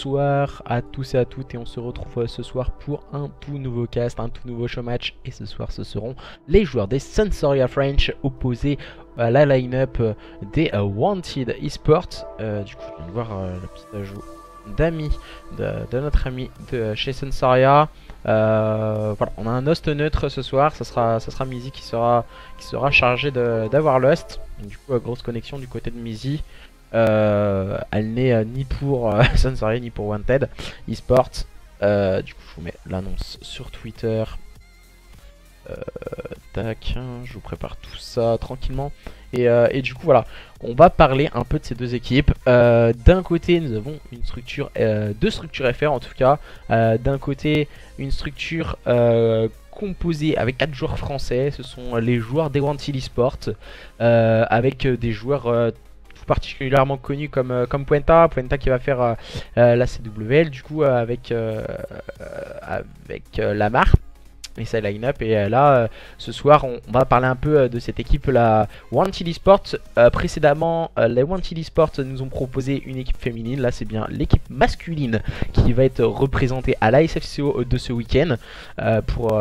bonsoir à tous et à toutes et on se retrouve ce soir pour un tout nouveau cast, un tout nouveau show match. Et ce soir ce seront les joueurs des Sensoria French opposés à la line-up des Wanted Esports. Du coup je viens de voir le petit ajout d'amis de notre ami de chez Sensoria. Voilà, on a un host neutre ce soir, ça sera Mizi qui sera chargé d'avoir l'host. Du coup grosse connexion du côté de Mizi. Elle n'est ni pour Sensoria ni pour Wanted Esports. Du coup je vous mets l'annonce sur Twitter. Tac, je vous prépare tout ça tranquillement. Et du coup voilà, on va parler un peu de ces deux équipes. D'un côté nous avons une structure, deux structures FR en tout cas. D'un côté une structure composée avec 4 joueurs français, ce sont les joueurs des Wanted Esports, avec des joueurs tout particulièrement connus comme Puenta qui va faire la CWL du coup avec Lamar et sa line-up. Et là ce soir on va parler un peu de cette équipe, la Wanted Esports. Précédemment les Wanted Esports nous ont proposé une équipe féminine. Là c'est bien l'équipe masculine qui va être représentée à la SFCO de ce week-end pour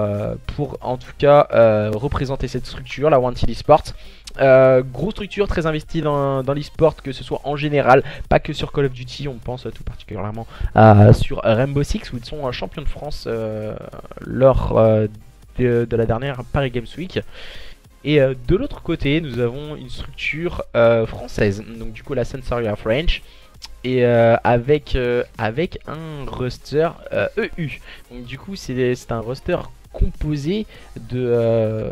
en tout cas représenter cette structure, la Wanted Esports. Grosse structure, très investie dans l'e-sport, que ce soit en général, pas que sur Call of Duty. On pense tout particulièrement sur Rainbow Six où ils sont champions de France lors de la dernière Paris Games Week. Et de l'autre côté nous avons une structure française, donc du coup la Sensoria French. Et avec un roster EU. Donc du coup c'est un roster composé de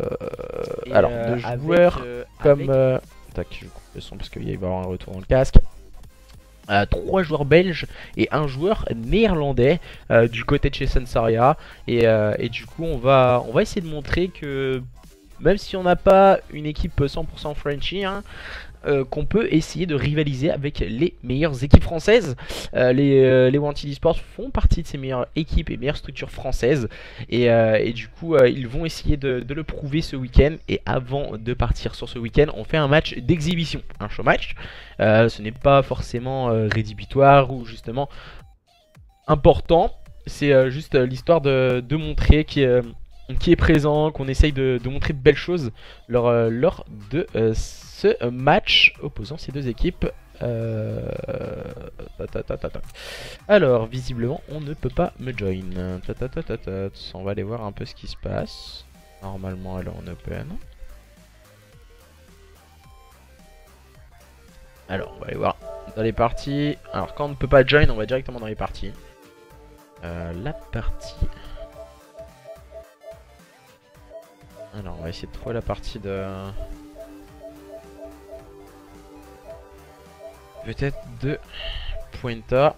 de joueurs comme tac, je coupe le son parce qu'il va y avoir un retour dans le casque. 3 joueurs belges et un joueur néerlandais du côté de chez Sensoria. Et du coup on va essayer de montrer que même si on n'a pas une équipe 100% Frenchy, hein, qu'on peut essayer de rivaliser avec les meilleures équipes françaises. Les Wanted Esports font partie de ces meilleures équipes et meilleures structures françaises. Et du coup ils vont essayer de le prouver ce week-end. Et avant de partir sur ce week-end, on fait un match d'exhibition, un show match. Ce n'est pas forcément rédhibitoire ou justement important. C'est juste l'histoire de montrer qui est présent, qu'on essaye de montrer de belles choses lors de ce match opposant ces deux équipes. Alors visiblement on ne peut pas me join. On va aller voir un peu ce qui se passe. Normalement elle est en open. Alors on va aller voir dans les parties. Alors quand on ne peut pas join, on va directement dans les parties. La partie... Alors on va essayer de trouver la partie de... peut-être de Puenta.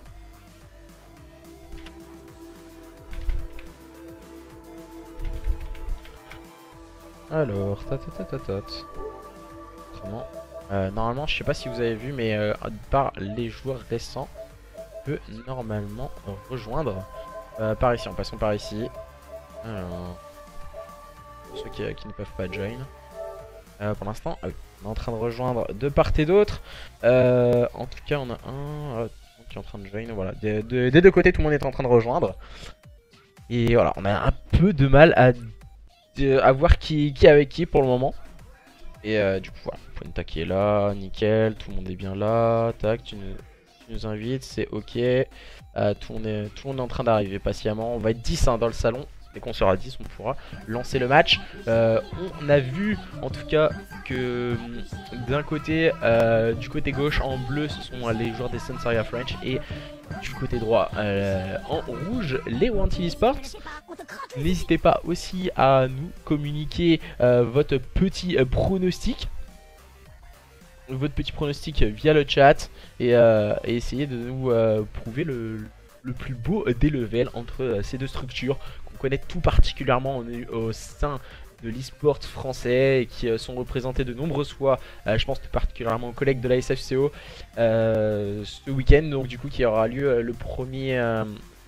Alors, autrement, normalement, je sais pas si vous avez vu, mais par les joueurs récents, on peut normalement rejoindre par ici. En passant par ici. Alors, pour ceux qui ne peuvent pas join. Pour l'instant, on est en train de rejoindre de part et d'autre. En tout cas, on a un qui est en train de join. Voilà, des deux côtés, tout le monde est en train de rejoindre. Et voilà, on a un peu de mal à voir qui est avec qui pour le moment. Et du coup, voilà, Puenta qui est là, nickel, tout le monde est bien là. Tac, tu nous invites, c'est ok. Tout le monde est en train d'arriver patiemment. On va être 10 hein, dans le salon. Dès qu'on sera 10, on pourra lancer le match. On a vu en tout cas que d'un côté, du côté gauche en bleu, ce sont les joueurs des Sensoria French. Et du côté droit, en rouge, les Wanted Esports. N'hésitez pas aussi à nous communiquer votre petit pronostic. Votre petit pronostic via le chat. Et essayer de nous prouver le plus beau des levels entre ces deux structures qu'on connaît tout particulièrement au sein de l'e-sport français et qui sont représentés de nombreuses fois, je pense tout particulièrement aux collègues de la SFCO ce week-end, donc du coup qui aura lieu le premier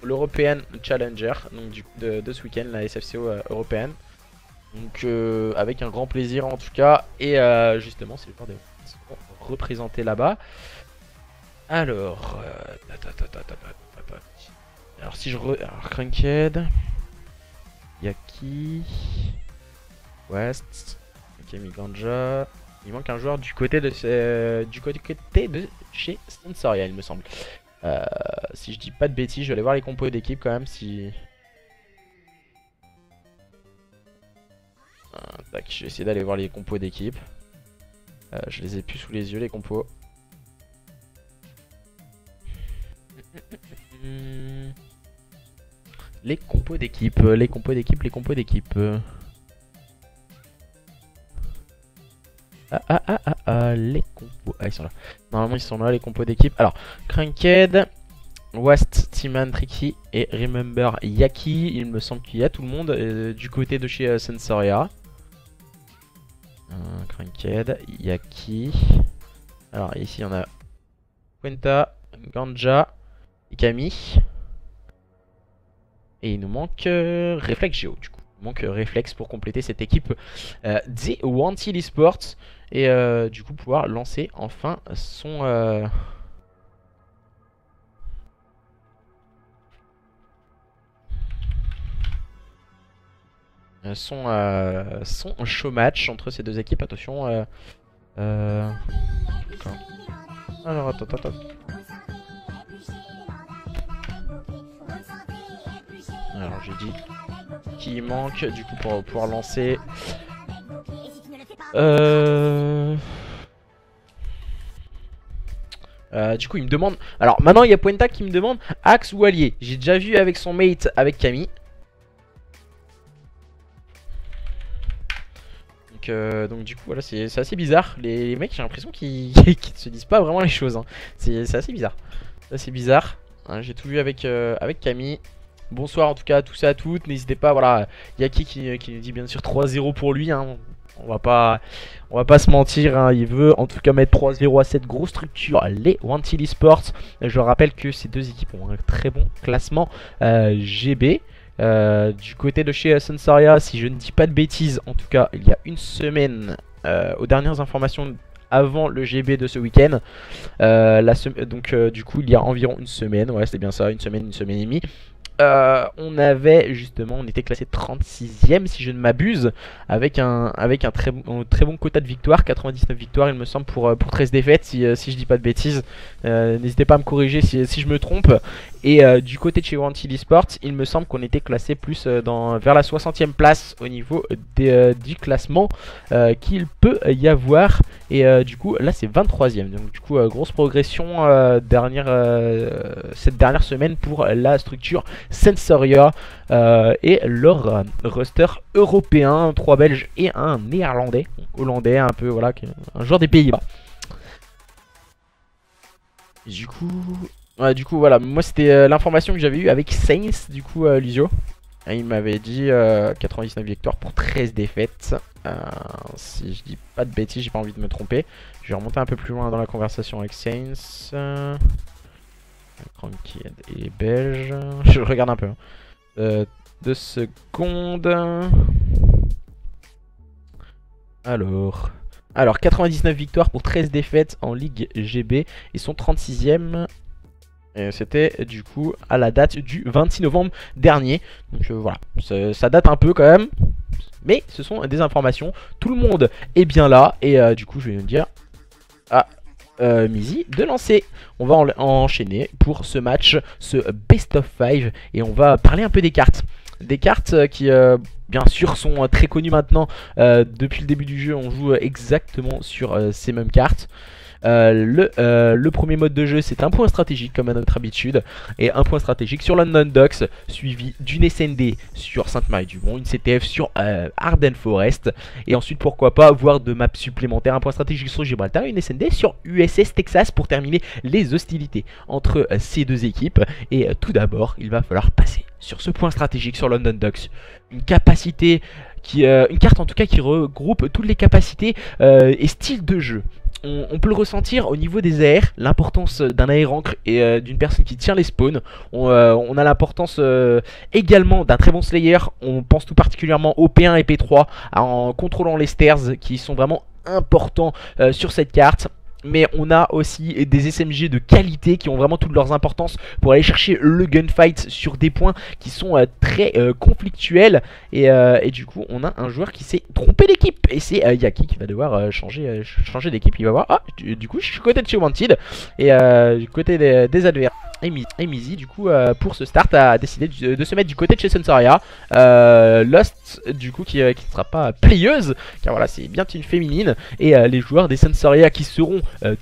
l'European Challenger, donc du coup de ce week-end, la SFCO européenne. Donc avec un grand plaisir en tout cas. Et justement c'est le temps de représenter là-bas. Alors Alors si je alors Crankhead, Yaki, West, Kami Ganja. Il manque un joueur du côté de chez Stensoria, il me semble. Si je dis pas de bêtises, je vais aller voir les compos d'équipe quand même si. Tac, je vais essayer d'aller voir les compos d'équipe. Je les ai plus sous les yeux les compos. Les compos d'équipe, les compos d'équipe, les compos d'équipe. Les compos. Ah, ils sont là. Normalement, ils sont là, les compos d'équipe. Alors, Crankhead, West, Timan, Tricky et Remember Yaki. Il me semble qu'il y a tout le monde du côté de chez Sensoria. Crankhead, Yaki. Alors, ici, on a Quenta, Ganja et Camille. Et il nous manque Reflex Geo, du coup. Il manque Reflex pour compléter cette équipe des Wanted Esports. Et du coup, pouvoir lancer enfin son. Son show match entre ces deux équipes. Attention. Alors, attends. Alors, j'ai dit qu'il manque du coup pour pouvoir lancer. Du coup, il me demande. Alors, maintenant, il y a Puenta qui me demande Axe ou Allié. J'ai déjà vu avec son mate, avec Camille. Donc du coup voilà, c'est assez bizarre. Les mecs, j'ai l'impression qu'ils ne se disent pas vraiment les choses, hein. C'est assez bizarre. C'est assez bizarre, hein. J'ai tout vu avec Camille. Bonsoir en tout cas à tous et à toutes. N'hésitez pas, voilà. Yaki qui nous dit bien sûr 3-0 pour lui, hein. On va pas se mentir, hein. Il veut en tout cas mettre 3-0 à cette grosse structure, les Wanted Esports. Je rappelle que ces deux équipes ont un très bon classement GB. Du côté de chez Sensoria, si je ne dis pas de bêtises, en tout cas il y a une semaine, aux dernières informations avant le GB de ce week-end, donc du coup il y a environ une semaine, ouais c'est bien ça, une semaine et demie. On avait justement, on était classé 36ème si je ne m'abuse, avec un très bon quota de victoires, 99 victoires il me semble pour 13 défaites si je dis pas de bêtises. N'hésitez pas à me corriger si je me trompe. Et du côté de chez Wanted Esports, il me semble qu'on était classé plus vers la 60ème place au niveau du classement qu'il peut y avoir. Et du coup là c'est 23ème, donc du coup grosse progression cette dernière semaine pour la structure Sensoria et leur roster européen, 3 Belges et un néerlandais, hollandais un peu, voilà, un joueur des Pays-Bas. Du coup voilà, moi c'était l'information que j'avais eue avec Saints, du coup Luzio. Et il m'avait dit 99 victoires pour 13 défaites. Si je dis pas de bêtises, j'ai pas envie de me tromper. Je vais remonter un peu plus loin dans la conversation avec Saints. Crankhead et Belge. Je regarde un peu. 2 secondes. Alors 99 victoires pour 13 défaites en Ligue GB. Ils sont 36ème. C'était du coup à la date du 26 novembre dernier. Donc voilà, ça date un peu quand même. Mais ce sont des informations. Tout le monde est bien là. Et du coup je vais me dire à Mizi de lancer. On va enchaîner pour ce match, ce best of 5. Et on va parler un peu des cartes. Des cartes qui bien sûr sont très connues maintenant. Depuis le début du jeu on joue exactement sur ces mêmes cartes. Le premier mode de jeu c'est un point stratégique comme à notre habitude. Et un point stratégique sur London Docks, suivi d'une SND sur Sainte-Marie-du-Mont, une CTF sur Arden Forest. Et ensuite pourquoi pas avoir de maps supplémentaires, un point stratégique sur Gibraltar et une SND sur USS Texas pour terminer les hostilités entre ces deux équipes. Et tout d'abord il va falloir passer sur ce point stratégique sur London Docks. Une capacité une carte en tout cas qui regroupe toutes les capacités et styles de jeu. On peut le ressentir au niveau des AR, l'importance d'un AR-ancre et d'une personne qui tient les spawns. On a l'importance également d'un très bon Slayer. On pense tout particulièrement au P1 et P3 en contrôlant les stairs qui sont vraiment importants sur cette carte. mais on a aussi des SMG de qualité qui ont vraiment toutes leurs importances pour aller chercher le gunfight sur des points qui sont très conflictuels. Et du coup on a un joueur qui s'est trompé d'équipe, et c'est Yaki qui va devoir changer d'équipe. Il va voir, ah du coup je suis côté de chez Wanted, et du côté des adversaires. Et Mizi du coup pour ce start a décidé de se mettre du côté de chez Sensoria. Lost du coup qui ne sera pas playeuse, car voilà c'est bien une féminine. Et les joueurs des Sensoria qui seront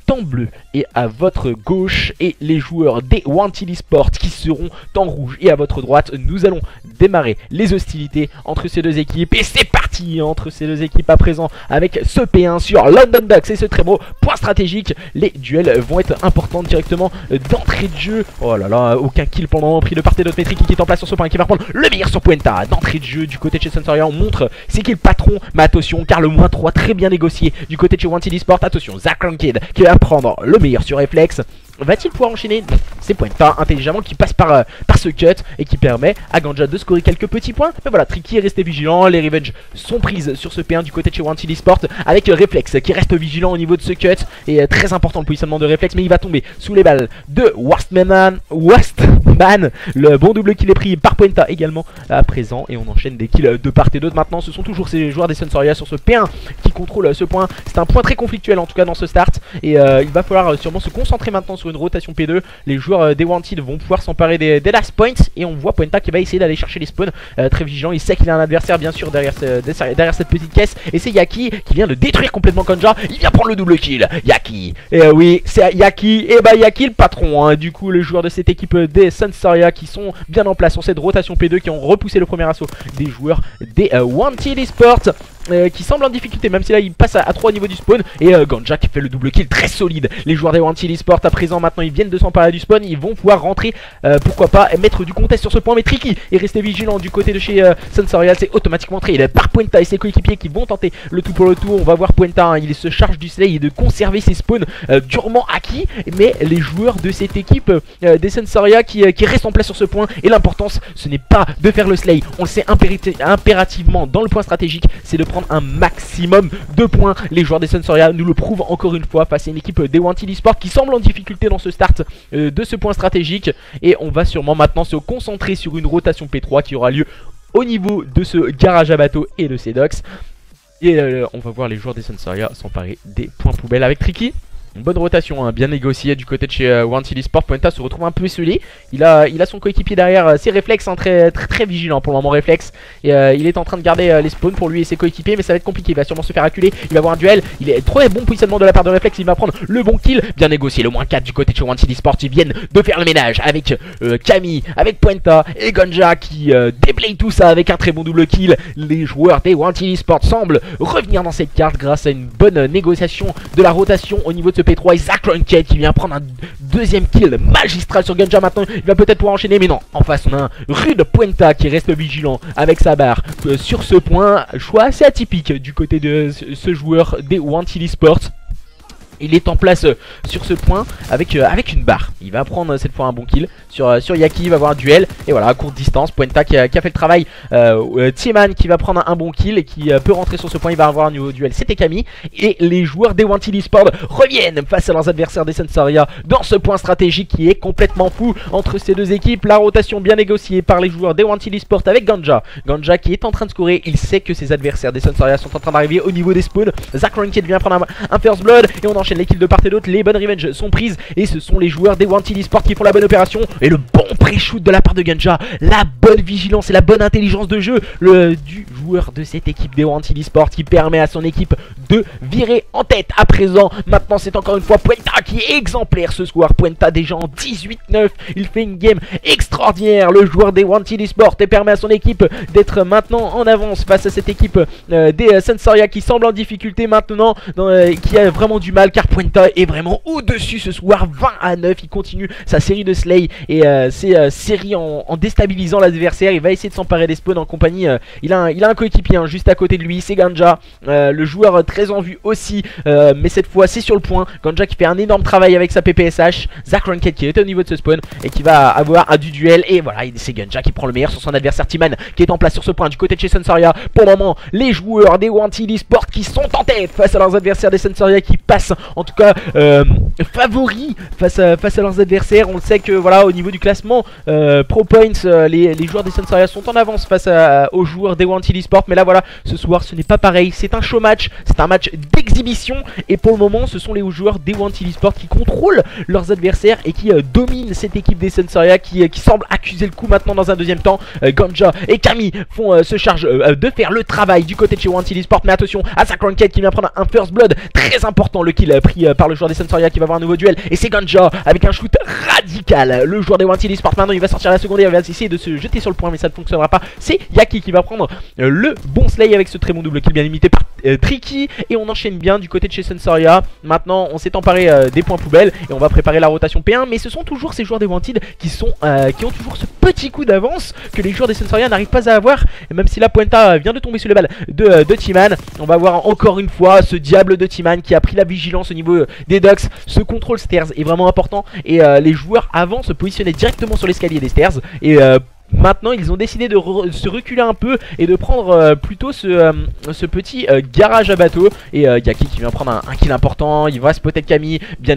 en bleu et à votre gauche, et les joueurs des Wanted Esports qui seront en rouge et à votre droite. Nous allons démarrer les hostilités entre ces deux équipes, et c'est parti entre ces deux équipes à présent avec ce P1 sur London Ducks et ce très beau point stratégique. Les duels vont être importants directement d'entrée de jeu. Oh là là, aucun kill pour le moment pris de part et d'autre. Metric qui est en place sur ce point et qui va prendre le meilleur sur Puenta. D'entrée de jeu du côté de chez Sensoria, on montre c'est qui le patron, mais attention car le -3 très bien négocié du côté de chez Wanted Esports. Attention, Zach Ranked qui va prendre le meilleur sur Reflex. Va-t-il pouvoir enchaîner? Non, c'est Puenta intelligemment qui passe par ce cut et qui permet à Ganja de scorer quelques petits points. Mais voilà, Tricky est resté vigilant. Les Revenge sont prises sur ce P1 du côté de chez Wanted Esports, avec Reflex qui reste vigilant au niveau de ce cut. Et très important le positionnement de Reflex, mais il va tomber sous les balles de Wastman. Le bon double kill est pris par Puenta également à présent, et on enchaîne des kills de part et d'autre. Maintenant ce sont toujours ces joueurs des Sensoria sur ce P1 qui contrôlent ce point. C'est un point très conflictuel en tout cas dans ce start, et il va falloir sûrement se concentrer maintenant sur une rotation P2. Les joueurs des Wanted vont pouvoir s'emparer des last points, et on voit Puenta qui va essayer d'aller chercher les spawns. Très vigilant, il sait qu'il a un adversaire bien sûr derrière cette petite caisse, et c'est Yaki qui vient de détruire complètement Ganja. Il vient prendre le double kill, Yaki. Et oui, c'est Yaki, et bah Yaki le patron hein. Du coup les joueurs de cette équipe des Sensoria qui sont bien en place sur cette rotation P2, qui ont repoussé le premier assaut des joueurs des Wanted Esports. Qui semble en difficulté, même si là il passe à 3 au niveau du spawn. Et Ganja qui fait le double kill très solide. Les joueurs des Wanted Esports à présent, maintenant ils viennent de s'emparer du spawn. Ils vont pouvoir rentrer, pourquoi pas, mettre du contest sur ce point. Mais Tricky est resté vigilant du côté de chez Sensoria. C'est automatiquement traité par Puenta et ses coéquipiers qui vont tenter le tout pour le tout. On va voir Puenta, hein, il se charge du slay et de conserver ses spawns durement acquis. Mais les joueurs de cette équipe des Sensoria qui restent en place sur ce point. Et l'importance, ce n'est pas de faire le slay, on le sait impérativement dans le point stratégique, c'est de prendre un maximum de points. Les joueurs des Sensoria nous le prouvent encore une fois face à une équipe des Wanted Esports qui semble en difficulté dans ce start de ce point stratégique. Et on va sûrement maintenant se concentrer sur une rotation P3 qui aura lieu au niveau de ce garage à bateau et de ces docks. Et on va voir les joueurs des Sensoria s'emparer des points poubelles avec Tricky. Une bonne rotation, hein, bien négociée du côté de chez Wanted Esports. Puenta se retrouve un peu esselé. Il a son coéquipier derrière, ses réflexes, hein, très vigilant pour le moment réflexe. Et il est en train de garder les spawns pour lui et ses coéquipiers, mais ça va être compliqué. Il va sûrement se faire acculer. Il va avoir un duel. Il est très bon positionnement de la part de réflexe. Il va prendre le bon kill. Bien négocié, le -4 du côté de chez Wanted Esports. Ils viennent de faire le ménage avec Camille, avec Puenta et Ganja qui déblaye tout ça avec un très bon double kill. Les joueurs des Wanted Esports semblent revenir dans cette carte grâce à une bonne négociation de la rotation au niveau de ce P3. Et Zach Ranked qui vient prendre un deuxième kill magistral sur Ganja. Maintenant il va peut-être pouvoir enchaîner, mais non, en face on a un rude Puenta qui reste vigilant avec sa barre sur ce point. Choix assez atypique du côté de ce joueur des Wanted Esports. Il est en place sur ce point avec une barre. Il va prendre cette fois un bon kill sur Yaki. Il va avoir un duel. Et voilà, à courte distance, Puenta qui a fait le travail. Tiemann qui va prendre un bon kill et qui peut rentrer sur ce point. Il va avoir un nouveau duel. C'était Camille. Et les joueurs des Wanted Esports reviennent face à leurs adversaires des Sensoria dans ce point stratégique qui est complètement fou entre ces deux équipes. La rotation bien négociée par les joueurs des Wanted Esports avec Ganja. Ganja qui est en train de scorer. Il sait que ses adversaires des Sensoria sont en train d'arriver au niveau des spawns. Zach Ranked vient prendre un first blood. Et on enchaîne les kills de part et d'autre. Les bonnes revenge sont prises et ce sont les joueurs des Wanted Esports qui font la bonne opération. Et le bon pré-shoot de la part de Ganja, la bonne vigilance et la bonne intelligence de jeu du joueur de cette équipe des Wanted Esports qui permet à son équipe de virer en tête à présent. Maintenant c'est encore une fois Puenta qui est exemplaire ce soir. Puenta déjà en 18-9, il fait une game extraordinaire, le joueur des Wanted Esports, et permet à son équipe d'être maintenant en avance face à cette équipe des Sensoria qui semble en difficulté maintenant, qui a vraiment du mal car Puenta est vraiment au-dessus ce soir. 20-9, il continue sa série de slay et ses séries en déstabilisant l'adversaire. Il va essayer de s'emparer des spawns en compagnie. Il a un coéquipier juste à côté de lui, c'est Ganja, le joueur très très en vue aussi, mais cette fois c'est sur le point. Ganja qui fait un énorme travail avec sa PPSH, Zack Ranked qui est au niveau de ce spawn et qui va avoir un du duel. Et voilà, c'est Ganja qui prend le meilleur sur son adversaire Timan qui est en place sur ce point du côté de chez Sensoria. Pour le moment, les joueurs des Wanted Esports qui sont en tête face à leurs adversaires des Sensoria qui passent en tout cas favoris face à leurs adversaires. On le sait que voilà, au niveau du classement Pro Points, les joueurs des Sensoria sont en avance face aux joueurs des Wanted Esports. Mais là voilà, ce soir ce n'est pas pareil, c'est un show match, c'est un match d'exhibition. Et pour le moment ce sont les joueurs des Wanted Esports qui contrôlent leurs adversaires et qui dominent cette équipe des Sensoria qui semble accuser le coup maintenant dans un deuxième temps. Ganja et Camille se chargent de faire le travail du côté de chez Wanted Esports. Mais attention à Zack Ranked qui vient prendre un first blood très important, le kill pris par le joueur des Sensoria qui va avoir un nouveau duel. Et c'est Ganja avec un shoot radical, le joueur des Wanted Esports. Maintenant il va sortir la seconde et il va essayer de se jeter sur le point, mais ça ne fonctionnera pas. C'est Yaki qui va prendre le bon slay avec ce très bon double kill bien limité par Tricky. Et on enchaîne bien du côté de chez Sensoria. Maintenant on s'est emparé des points poubelles et on va préparer la rotation P1. Mais ce sont toujours ces joueurs des Wanted qui ont toujours ce petit coup d'avance que les joueurs des Sensoria n'arrivent pas à avoir. Et même si la Puenta vient de tomber sous les balles de Timan, on va voir encore une fois ce diable de Timan qui a pris la vigilance au niveau des Ducks. Ce contrôle stairs est vraiment important et les joueurs avant se positionnaient directement sur l'escalier des stairs. Et maintenant ils ont décidé de se reculer un peu et de prendre plutôt ce petit garage à bateau. Et Yaki qui vient prendre un kill important. Il va spotter Camille, bien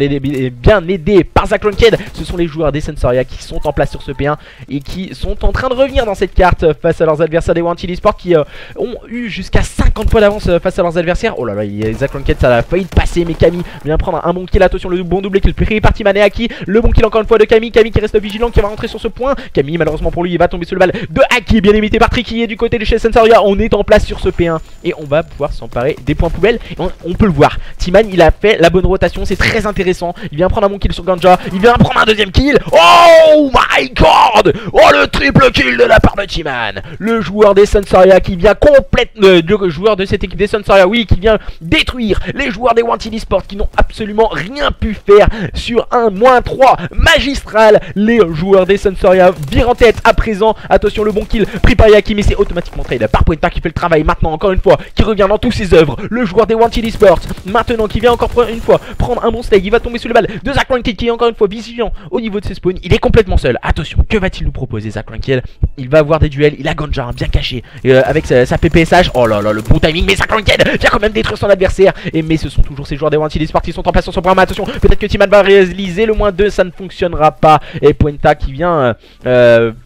aidé par Zack Ranked. Ce sont les joueurs des Sensoria qui sont en place sur ce P1 et qui sont en train de revenir dans cette carte face à leurs adversaires des Wanted Esports qui ont eu jusqu'à 50 points d'avance face à leurs adversaires. Oh là là, Zack Ranked ça a failli passer, mais Camille vient prendre un bon kill. Attention, le bon doublé kill pris par Timan et Aki. Le bon kill encore une fois de Camille qui reste vigilant, qui va rentrer sur ce point. Camille malheureusement pour lui il va tomber sous le balle de Aki, bien imité par Tricky. Et du côté de chez Sensoria on est en place sur ce P1 et on va pouvoir s'emparer des points poubelles. Et on peut le voir, Timan il a fait la bonne rotation, c'est très intéressant. Il vient prendre un bon kill sur Ganja, il vient prendre un deuxième kill. Oh my god, oh le triple kill de la part de Timan, le joueur des Sensoria qui vient le joueur de cette équipe des Sensoria, oui, qui vient détruire les joueurs des Wanted Esports qui n'ont absolument rien pu faire sur un -3 magistral. Les joueurs des Sensoria virent en tête à présent. Attention, le bon kill pris par Yaki, mais c'est automatiquement trade par Puenta qui fait le travail maintenant encore une fois, qui revient dans tous ses œuvres. Le joueur des Wanted Esports maintenant qui vient encore une fois prendre un bon stake. Il va tomber sous les balles de Zack Ranked qui est encore une fois vigilant au niveau de ses spawns. Il est complètement seul. Attention, que va-t-il nous proposer Zack Ranked? Il va avoir des duels, il a Ganja bien caché avec sa PPSH. Oh là là, le bon timing, mais Zack Ranked vient quand même détruire son adversaire. Mais ce sont toujours ces joueurs des Wanted Esports qui sont en place sur son programme. Attention, peut-être que Timan va réaliser le -2, ça ne fonctionnera pas. Et Puenta qui vient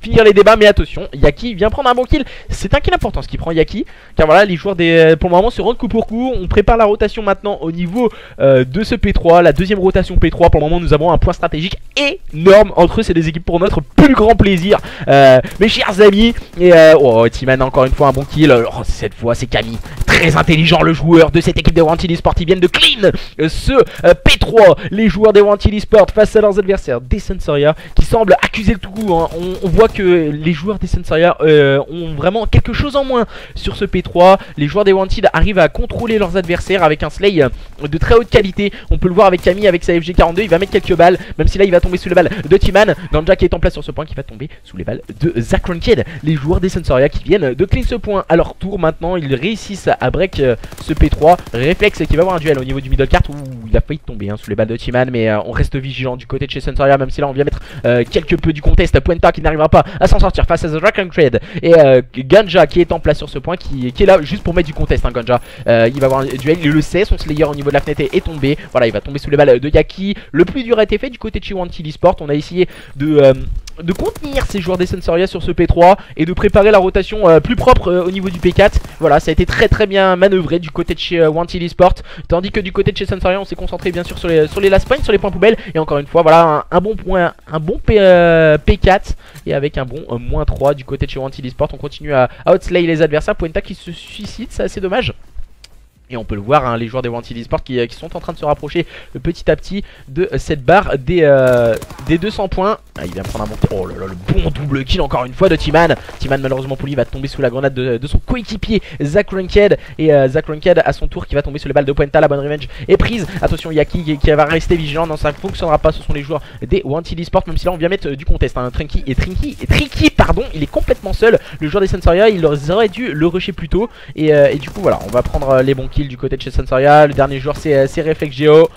finir les débats, mais attention, Yaki vient prendre un bon kill. C'est un kill important ce qu'il prend Yaki, car voilà, les joueurs pour le moment se rendent coup pour coup. On prépare la rotation maintenant au niveau de ce P3, la deuxième rotation P3. Pour le moment nous avons un point stratégique énorme entre ces deux équipes pour notre plus grand plaisir, mes chers amis. Et oh, Timan encore une fois un bon kill. Oh, cette fois c'est Camille, très intelligent, le joueur de cette équipe des Wanted Esports. Ils viennent de clean ce P3, les joueurs des Wanted Esports face à leurs adversaires des Sensoria qui semblent accuser le tout coup, hein. On voit que les joueurs des Sensoria ont vraiment quelque chose en moins sur ce P3. Les joueurs des Wanted arrivent à contrôler leurs adversaires avec un slay de très haute qualité. On peut le voir avec Camille avec sa FG42, il va mettre quelques balles, même si là il va tomber sous les balles de Timan. Ganja qui est en place sur ce point qui va tomber sous les balles de Zack Ranked. Les joueurs des Sensoria qui viennent de clean ce point à leur tour. Maintenant ils réussissent à break ce P3. Réflexe qui va avoir un duel au niveau du middle cart où il a failli tomber sous les balles de Timan, mais on reste vigilant du côté de chez Sensoria, même si là on vient mettre quelque peu du contest. Puenta qui n'arrivera pas à s'en sortir face à Zack Ranked. Et Ganja qui est en place sur ce point qui est là juste pour mettre du contest, hein, Ganja. Il va avoir un duel, il le sait, son slayer au niveau de la fenêtre est tombé. Voilà, il va tomber sous les balles de Yaki. Le plus dur a été fait du côté de chez Wanted Esports. On a essayé de contenir ces joueurs des Sensoria sur ce P3 et de préparer la rotation plus propre au niveau du P4. Voilà, ça a été très bien manœuvré du côté de chez Wanted Esports, tandis que du côté de chez Sensoria on s'est concentré bien sûr sur les last points, sur les points poubelles. Et encore une fois voilà un bon point, un bon P4 et avec un bon -3 du côté de chez Wanted Esports. On continue à outslay les adversaires. Puenta qui se suicide, c'est assez dommage. Et on peut le voir, hein, les joueurs des Wanted Esports qui sont en train de se rapprocher petit à petit de cette barre des 200 points. Ah, il vient prendre un bon... Oh là là, le bon double kill encore une fois de T-Man. T-Man malheureusement pour lui va tomber sous la grenade de son coéquipier Zack Ranked. Et Zack Ranked à son tour qui va tomber sous les balles de Puenta. La bonne revenge est prise. Attention, Yaki qui va rester vigilant. Non, ça ne fonctionnera pas. Ce sont les joueurs des Wanted Esports. Même si là on vient mettre du contest, hein. Tricky, pardon, il est complètement seul. Le joueur des Sensoria, il aurait dû le rusher plus tôt. Et du coup voilà, on va prendre les bons kills du côté de chez Sensoria. Le dernier joueur c'est Reflex Geo.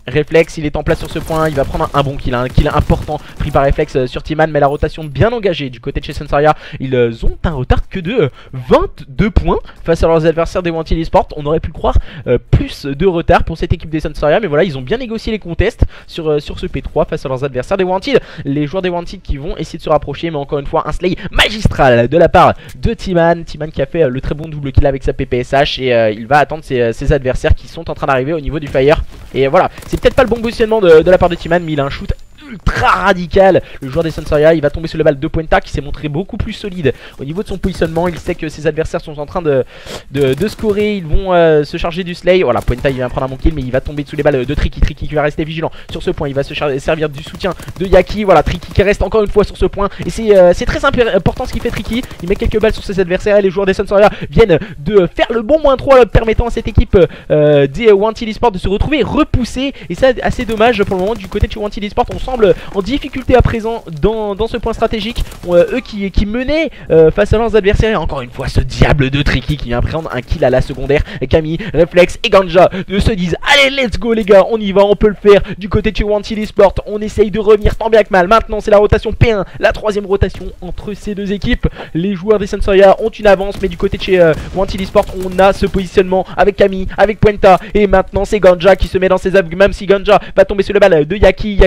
Reflex, il est en place sur ce point, il va prendre un bon kill, un kill important pris par Reflex sur T-Man, mais la rotation bien engagée du côté de chez Sensoria. Ils ont un retard que de 22 points face à leurs adversaires des Wanted Esports. On aurait pu le croire, plus de retard pour cette équipe des Sensoria, mais voilà, ils ont bien négocié les contests sur ce P3 face à leurs adversaires des Wanted. Les joueurs des Wanted qui vont essayer de se rapprocher, mais encore une fois un slay magistral de la part de T-Man. T-Man qui a fait le très bon double kill avec sa PPSH et il va attendre ses adversaires qui sont en train d'arriver au niveau du fire. Et voilà, c'est peut-être pas le bon positionnement de la part de T-Man, mais il a un shoot ultra radical. Le joueur des Sensoria, il va tomber sur le balle de Puenta qui s'est montré beaucoup plus solide au niveau de son positionnement. Il sait que ses adversaires sont en train de scorer, ils vont se charger du slay. Voilà, Puenta il vient prendre un bon kill, mais il va tomber sous les balles de Tricky qui va rester vigilant sur ce point. Il va se servir du soutien de Yaki. Voilà, Tricky qui reste encore une fois sur ce point, et c'est très important ce qu'il fait Tricky. Il met quelques balles sur ses adversaires et les joueurs des Sensoria viennent de faire le bon -3, permettant à cette équipe des Wanted Esports de se retrouver repoussée, et ça assez dommage pour le moment du côté de chez Wanted Esports. On semble en difficulté à présent dans ce point stratégique. Eux qui menaient face à leurs adversaires. Et encore une fois ce diable de Tricky qui vient prendre un kill à la secondaire. Et Camille, Reflex et Ganja se disent allez let's go les gars, on y va, on peut le faire. Du côté de chez Wanted Esports, on essaye de revenir tant bien que mal. Maintenant c'est la rotation P1, la troisième rotation entre ces deux équipes. Les joueurs des Sensoria ont une avance, mais du côté de chez Wanted Esports, on a ce positionnement avec Camille, avec Puenta. Et maintenant c'est Ganja qui se met dans ses œuvres, même si Ganja va tomber sur le balle de Yaki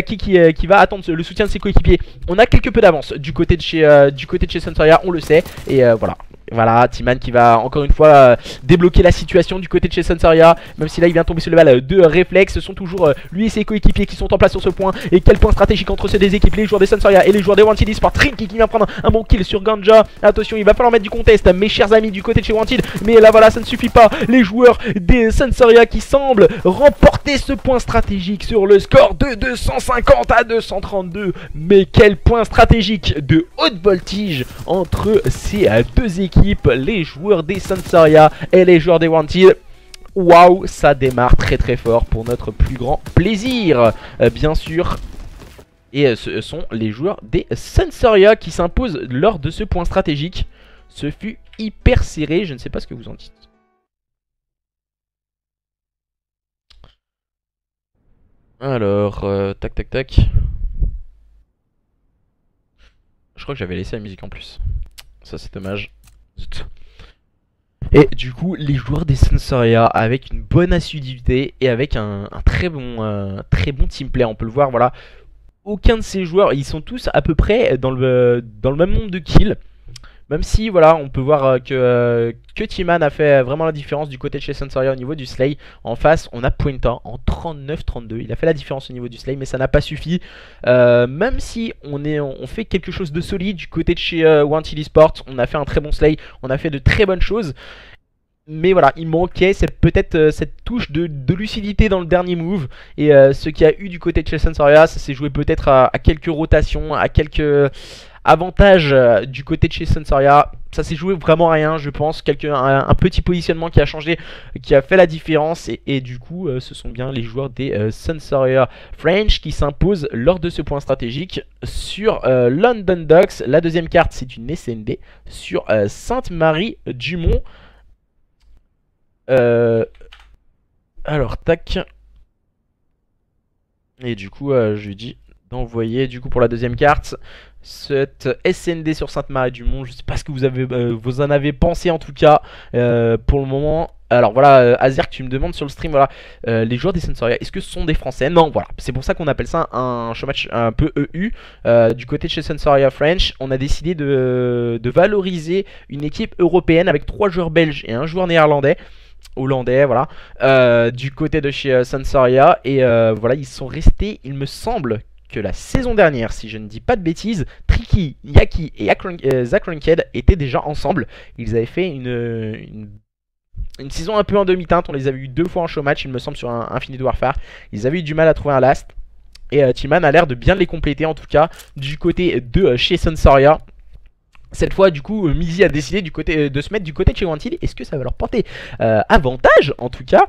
qui va attendre le soutien de ses coéquipiers. On a quelque peu d'avance du côté de chez Sensoria, on le sait. Et voilà, T-Man qui va encore une fois débloquer la situation du côté de chez Sensoria. Même si là il vient tomber sur le balle de Reflex. Ce sont toujours lui et ses coéquipiers qui sont en place sur ce point. Et quel point stratégique entre ces deux équipes, les joueurs des Sensoria et les joueurs des Wanted Esports. Tricky qui vient prendre un bon kill sur Ganja. Attention, il va falloir mettre du contest, mes chers amis du côté de chez Wanted. Mais là voilà, ça ne suffit pas. Les joueurs des Sensoria qui semblent remporter ce point stratégique sur le score de 250 à 232. Mais quel point stratégique de haute voltige entre ces deux équipes, les joueurs des Sensoria et les joueurs des Wanted. Waouh, ça démarre très très fort pour notre plus grand plaisir, bien sûr. Et ce sont les joueurs des Sensoria qui s'imposent lors de ce point stratégique. Ce fut hyper serré, je ne sais pas ce que vous en dites. Alors, tac tac tac. Je crois que j'avais laissé la musique en plus. Ça c'est dommage. Zut. Et du coup, les joueurs des Sensoria avec une bonne assiduité et avec un très bon teamplay. On peut le voir, voilà. Aucun de ces joueurs, ils sont tous à peu près dans le même nombre de kills. Même si voilà, on peut voir que T-Man a fait vraiment la différence du côté de chez Sensoria au niveau du slay. En face, on a Puenta en 39-32. Il a fait la différence au niveau du slay, mais ça n'a pas suffi. Même si on fait quelque chose de solide du côté de chez Wanted Esports, on a fait un très bon slay, on a fait de très bonnes choses. Mais voilà, il manquait peut-être cette touche de lucidité dans le dernier move. Et ce qu'il y a eu du côté de chez Sensoria, ça s'est joué peut-être à quelques rotations, à quelques avantages du côté de chez Sensoria. Ça s'est joué vraiment à rien, je pense. Un petit positionnement qui a changé, qui a fait la différence. Et du coup, ce sont bien les joueurs des Sensoria French qui s'imposent lors de ce point stratégique sur London Docks. La deuxième carte, c'est une SND sur Sainte-Marie-du-Mont. Alors tac. Et du coup je lui dis d'envoyer du coup pour la deuxième carte cette SND sur Sainte-Marie-du-Mont. Je sais pas ce que vous en avez pensé en tout cas pour le moment. Alors voilà, Azir, tu me demandes sur le stream, voilà, les joueurs des Sensoria, est-ce que ce sont des Français? Non, voilà, c'est pour ça qu'on appelle ça un showmatch un peu EU. Du côté de chez Sensoria French, on a décidé de valoriser une équipe européenne avec 3 joueurs belges et un joueur néerlandais. Hollandais, voilà, du côté de chez Sensoria. Et voilà, ils sont restés, il me semble que la saison dernière, si je ne dis pas de bêtises, Tricky, Yaki et Zack Ranked étaient déjà ensemble. Ils avaient fait une saison un peu en demi-teinte. On les avait eu 2 fois en showmatch, il me semble, sur Infinite Warfare. Ils avaient eu du mal à trouver un last. Et T-Man a l'air de bien les compléter en tout cas du côté de chez Sansaria. Cette fois, du coup, Mizi a décidé de se mettre du côté de chez Wanted. Est-ce que ça va leur porter avantage, en tout cas,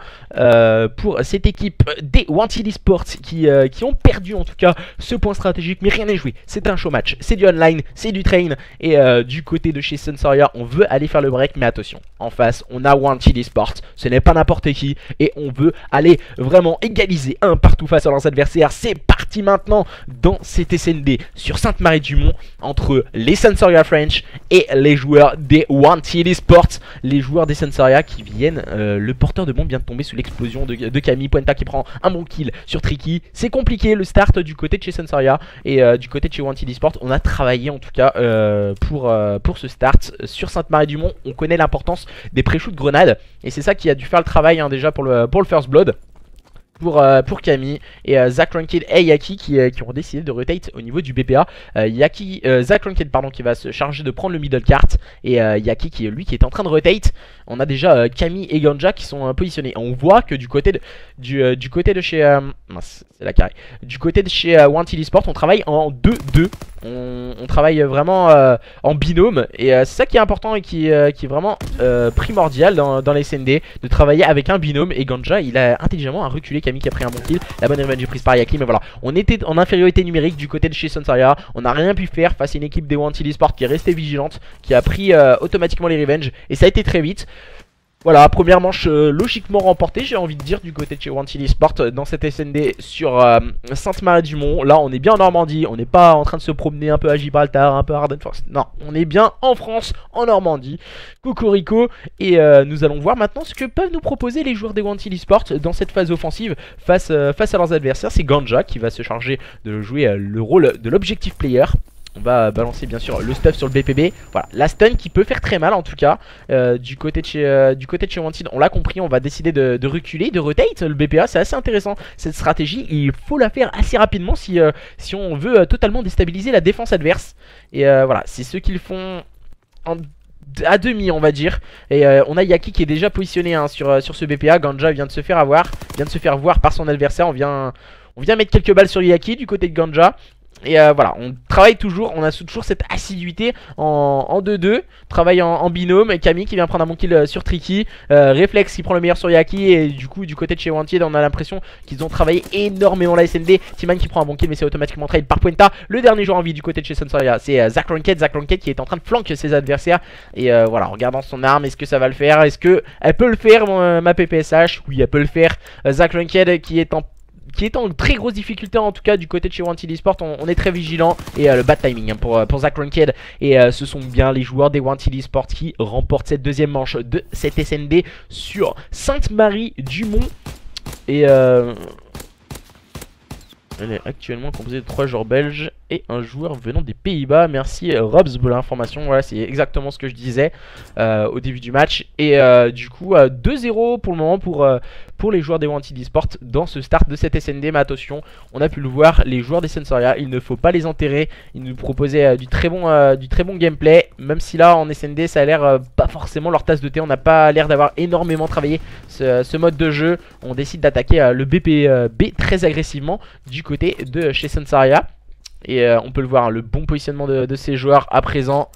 pour cette équipe des Wanted Esports qui ont perdu, en tout cas, ce point stratégique. Mais rien n'est joué. C'est un show match. C'est du online, c'est du train. Et du côté de chez Sansaria, on veut aller faire le break. Mais attention, en face, on a Wanted Esports. Ce n'est pas n'importe qui. Et on veut aller vraiment égaliser un partout face à leurs adversaires. C'est parti maintenant dans cet SND sur Sainte-Marie-du-Mont entre les Sansaria French et les joueurs des Wanted Esports. Les joueurs des Sansaria qui viennent, le porteur de bombe vient de tomber sous l'explosion de Camille. Puenta qui prend un bon kill sur Tricky. C'est compliqué le start du côté de chez Sansaria. Et du côté de chez Wanted Esports, on a travaillé en tout cas pour ce start sur Sainte-Marie-du-Mont. On connaît l'importance des pré-shoots grenades. Et c'est ça qui a dû faire le travail déjà pour le First Blood. Pour Camille et Zach Ranked et Yaki qui ont décidé de rotate au niveau du BPA. Zach Ranked pardon, qui va se charger de prendre le middle cart et Yaki qui est en train de rotate. On a déjà Camille et Ganja qui sont positionnés. On voit que du côté de chez mince, c'est la carré. Du côté de chez Wanted Esports, on travaille en 2-2. On travaille vraiment en binôme et c'est ça qui est important et qui est vraiment primordial dans les SND, de travailler avec un binôme. Et Ganja il a intelligemment reculé Camille qui a pris un bon kill. La bonne revenge est prise par Yaki, mais voilà, on était en infériorité numérique du côté de chez Sansaria. On n'a rien pu faire face à une équipe des Wanted Esports qui est restée vigilante, qui a pris automatiquement les revenge et ça a été très vite. Voilà, première manche logiquement remportée, j'ai envie de dire, du côté de chez Wanted Esports dans cette SND sur Sainte-Marie-du-Mont. Là, on est bien en Normandie, on n'est pas en train de se promener un peu à Gibraltar, un peu à Ardennes-Forest. Non, on est bien en France, en Normandie. Cocorico. Et nous allons voir maintenant ce que peuvent nous proposer les joueurs des Wanted Esports dans cette phase offensive face à leurs adversaires. C'est Ganja qui va se charger de jouer le rôle de l'objectif player. On va balancer bien sûr le stuff sur le BPB. Voilà, la stun qui peut faire très mal en tout cas du côté de chez Wanted. On l'a compris, on va décider de reculer, de rotate le BPA. C'est assez intéressant cette stratégie. Il faut la faire assez rapidement si on veut totalement déstabiliser la défense adverse. Et voilà, c'est ce qu'ils font à demi on va dire. Et on a Yaki qui est déjà positionné sur ce BPA. Ganja vient de se faire voir par son adversaire. On vient mettre quelques balles sur Yaki du côté de Ganja. Et voilà, on travaille toujours, on a toujours cette assiduité en 2-2. Travaille en binôme. Camille qui vient prendre un bon kill sur Tricky. Reflex qui prend le meilleur sur Yaki. Et du coup, du côté de chez Wanted, on a l'impression qu'ils ont travaillé énormément la SND. T-Man qui prend un bon kill, mais c'est automatiquement trade par Puenta. Le dernier joueur en vie du côté de chez Sansaria, c'est Zach Ranked. Zach Ranked qui est en train de flanquer ses adversaires. Et voilà, en regardant son arme, est-ce que ça va le faire? Est-ce que elle peut le faire, ma PPSH? Oui, elle peut le faire. Zach Ranked qui est en très grosse difficulté en tout cas du côté de chez Wanted Esports. On est très vigilant. Et le bad timing hein, pour Zach Ranked. Et ce sont bien les joueurs des Wanted Esports qui remportent cette deuxième manche de cette SND sur Sainte-Marie-du-Mont. Et elle est actuellement composée de 3 joueurs belges et un joueur venant des Pays-Bas. Merci Robs pour l'information. Voilà, c'est exactement ce que je disais au début du match. Et du coup 2-0 pour le moment pour les joueurs des Wanted Esports dans ce start de cette SND. Mais attention, on a pu le voir, les joueurs des Sansaria, il ne faut pas les enterrer. Ils nous proposaient du très bon gameplay. Même si là en SND ça a l'air pas forcément leur tasse de thé. On n'a pas l'air d'avoir énormément travaillé ce mode de jeu. On décide d'attaquer le BPB très agressivement du côté de chez Sansaria. Et on peut le voir, hein, le bon positionnement de ces joueurs à présent.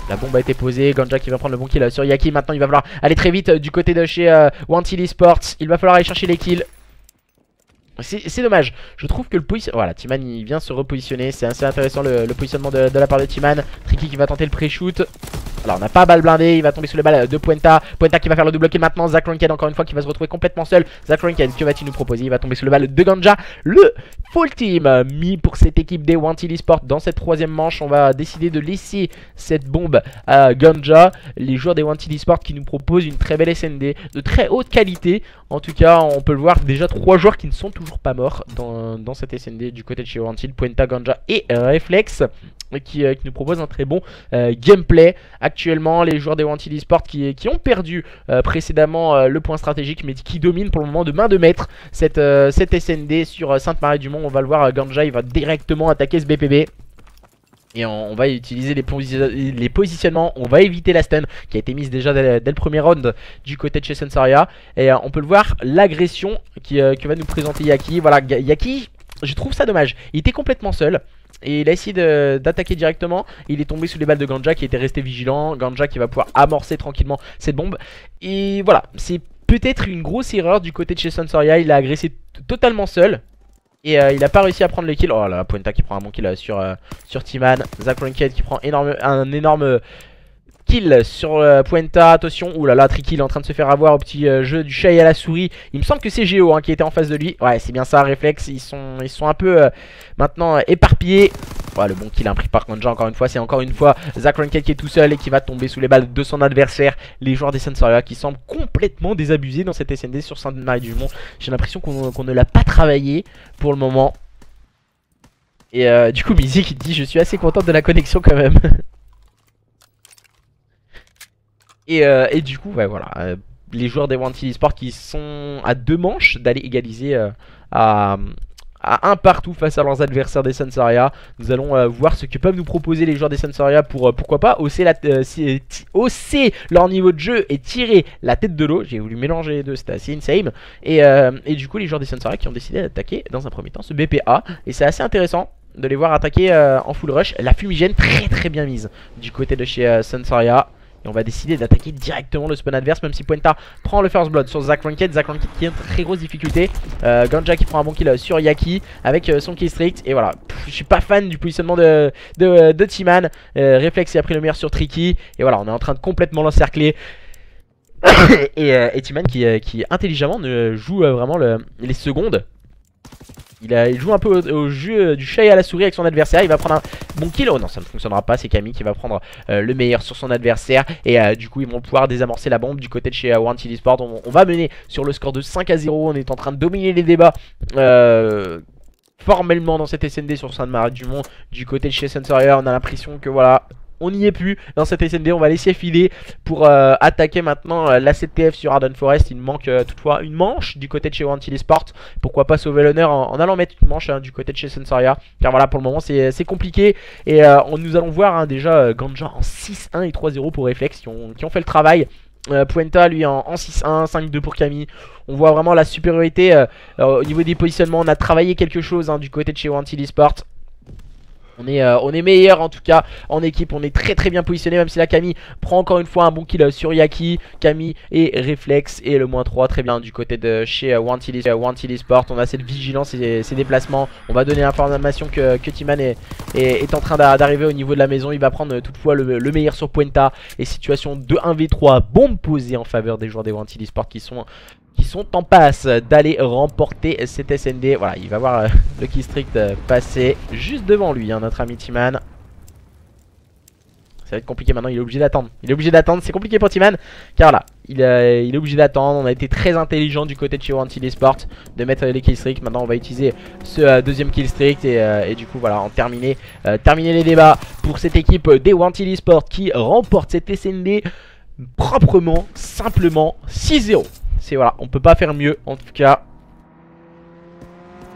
La bombe a été posée, Ganja qui va prendre le bon kill sur Yaki. Maintenant il va falloir aller très vite du côté de chez Wanted Esports. Il va falloir aller chercher les kills. C'est dommage, je trouve que le positionnement... Voilà, T-Man il vient se repositionner. C'est assez intéressant le positionnement de la part de T-Man. Tricky qui va tenter le pré-shoot. Alors on n'a pas balle blindée, il va tomber sous les balles de Puenta. Puenta qui va faire le double kill maintenant. Zach Ranked encore une fois qui va se retrouver complètement seul. Zach Ranked, que va-t-il nous proposer? Il va tomber sous le balle de Ganja. Le full team mis pour cette équipe des Wanted Esports dans cette troisième manche. On va décider de laisser cette bombe à Ganja. Les joueurs des Wanted Esports qui nous proposent une très belle SND de très haute qualité. En tout cas on peut le voir, déjà 3 joueurs qui ne sont toujours pas morts dans cette SND du côté de chez Wanted. Puenta, Ganja et Reflex. Qui nous propose un très bon gameplay. Actuellement les joueurs des Wanted Esports qui ont perdu précédemment le point stratégique, mais qui dominent pour le moment de main de maître cette SND sur Sainte-Marie-du-Mont. On va le voir, Ganja il va directement attaquer ce BPB. Et on va utiliser les positionnements. On va éviter la stun qui a été mise déjà dès le premier round du côté de chez Sansaria. Et on peut le voir, l'agression que va nous présenter Yaki. Voilà, Yaki je trouve ça dommage. Il était complètement seul. Et il a essayé d'attaquer directement. Il est tombé sous les balles de Ganja qui était resté vigilant. Ganja qui va pouvoir amorcer tranquillement cette bombe. Et voilà, c'est peut-être une grosse erreur du côté de chez Sansoria. Il a agressé totalement seul. Et il a pas réussi à prendre le kill. Oh là, Puenta qui prend un bon kill sur T-Man. Zach Ranked qui prend un énorme kill sur Puenta. Attention, oulala, Tricky il est en train de se faire avoir au petit jeu du chat et à la souris. Il me semble que c'est Géo qui était en face de lui. Ouais, c'est bien ça, Réflexe. Ils sont un peu maintenant éparpillés. Ouais, le bon kill impris par Ganja encore une fois. C'est encore une fois Zach Ranked qui est tout seul et qui va tomber sous les balles de son adversaire. Les joueurs des Sansoria qui semblent complètement désabusés dans cette SND sur Sainte-Marie-du-Mont. J'ai l'impression qu'on ne l'a pas travaillé pour le moment. Et du coup, Mizi qui dit: je suis assez contente de la connexion quand même. Et du coup, ouais, voilà. Les joueurs des Wanted Esports qui sont à 2 manches d'aller égaliser à un partout face à leurs adversaires des Sansoria. Nous allons voir ce que peuvent nous proposer les joueurs des Sansoria pour pourquoi pas hausser leur niveau de jeu et tirer la tête de l'eau. J'ai voulu mélanger les deux, c'était assez insane. Et du coup, les joueurs des Sansoria qui ont décidé d'attaquer dans un premier temps ce BPA. Et c'est assez intéressant de les voir attaquer en full rush. La fumigène très bien mise du côté de chez Sansoria. Et on va décider d'attaquer directement le spawn adverse, même si Puenta prend le first blood sur Zach Ranked. Zach Ranked qui a une très grosse difficulté. Ganja qui prend un bon kill sur Yaki avec son kill strict. Et voilà, je suis pas fan du positionnement de T-Man. Reflex il a pris le meilleur sur Tricky. Et voilà, on est en train de complètement l'encercler. et T-Man qui intelligemment ne joue vraiment les secondes. Il joue un peu au jeu du chat et à la souris avec son adversaire. Il va prendre un bon kill. Oh non, ça ne fonctionnera pas. C'est Camille qui va prendre le meilleur sur son adversaire. Et du coup, ils vont pouvoir désamorcer la bombe du côté de chez Wanted Esports. On va mener sur le score de 5-0. On est en train de dominer les débats formellement dans cette SND sur Sainte-Marie-du-Mont. Du côté de chez Sansoria, on a l'impression que voilà, on n'y est plus dans cette SND. On va laisser filer pour attaquer maintenant la CTF sur Arden Forest. Il manque toutefois une manche du côté de chez Wanted Esports. Pourquoi pas sauver l'honneur en allant mettre une manche du côté de chez Sansoria. Car voilà, pour le moment c'est compliqué. Et nous allons voir déjà Ganja en 6-1 et 3-0 pour Reflex qui ont fait le travail. Puenta lui en 6-1, 5-2 pour Camille. On voit vraiment la supériorité au niveau des positionnements. On a travaillé quelque chose du côté de chez Wanted Esports. On est meilleur en tout cas en équipe. On est très bien positionné, même si la Camille prend encore une fois un bon kill sur Yaki. Camille et Reflex et le -3 très bien du côté de chez Wanted Esports. On a cette vigilance et ces déplacements. On va donner l'information que T-Man est en train d'arriver au niveau de la maison. Il va prendre toutefois le meilleur sur Puenta. Et situation de 1v3, bombe posée en faveur des joueurs des Wanted Esports qui sont en passe d'aller remporter cette SND. Voilà, il va voir le killstrict passer juste devant lui, notre ami T-Man. Ça va être compliqué maintenant, il est obligé d'attendre. C'est compliqué pour T-Man, car là, il est obligé d'attendre. On a été très intelligent du côté de chez Wanted Esports de mettre les killstreaks. Maintenant, on va utiliser ce deuxième killstreak et du coup, voilà, terminer les débats pour cette équipe des Wanted Esports qui remporte cette SND proprement, simplement 6-0. C'est voilà, on peut pas faire mieux en tout cas.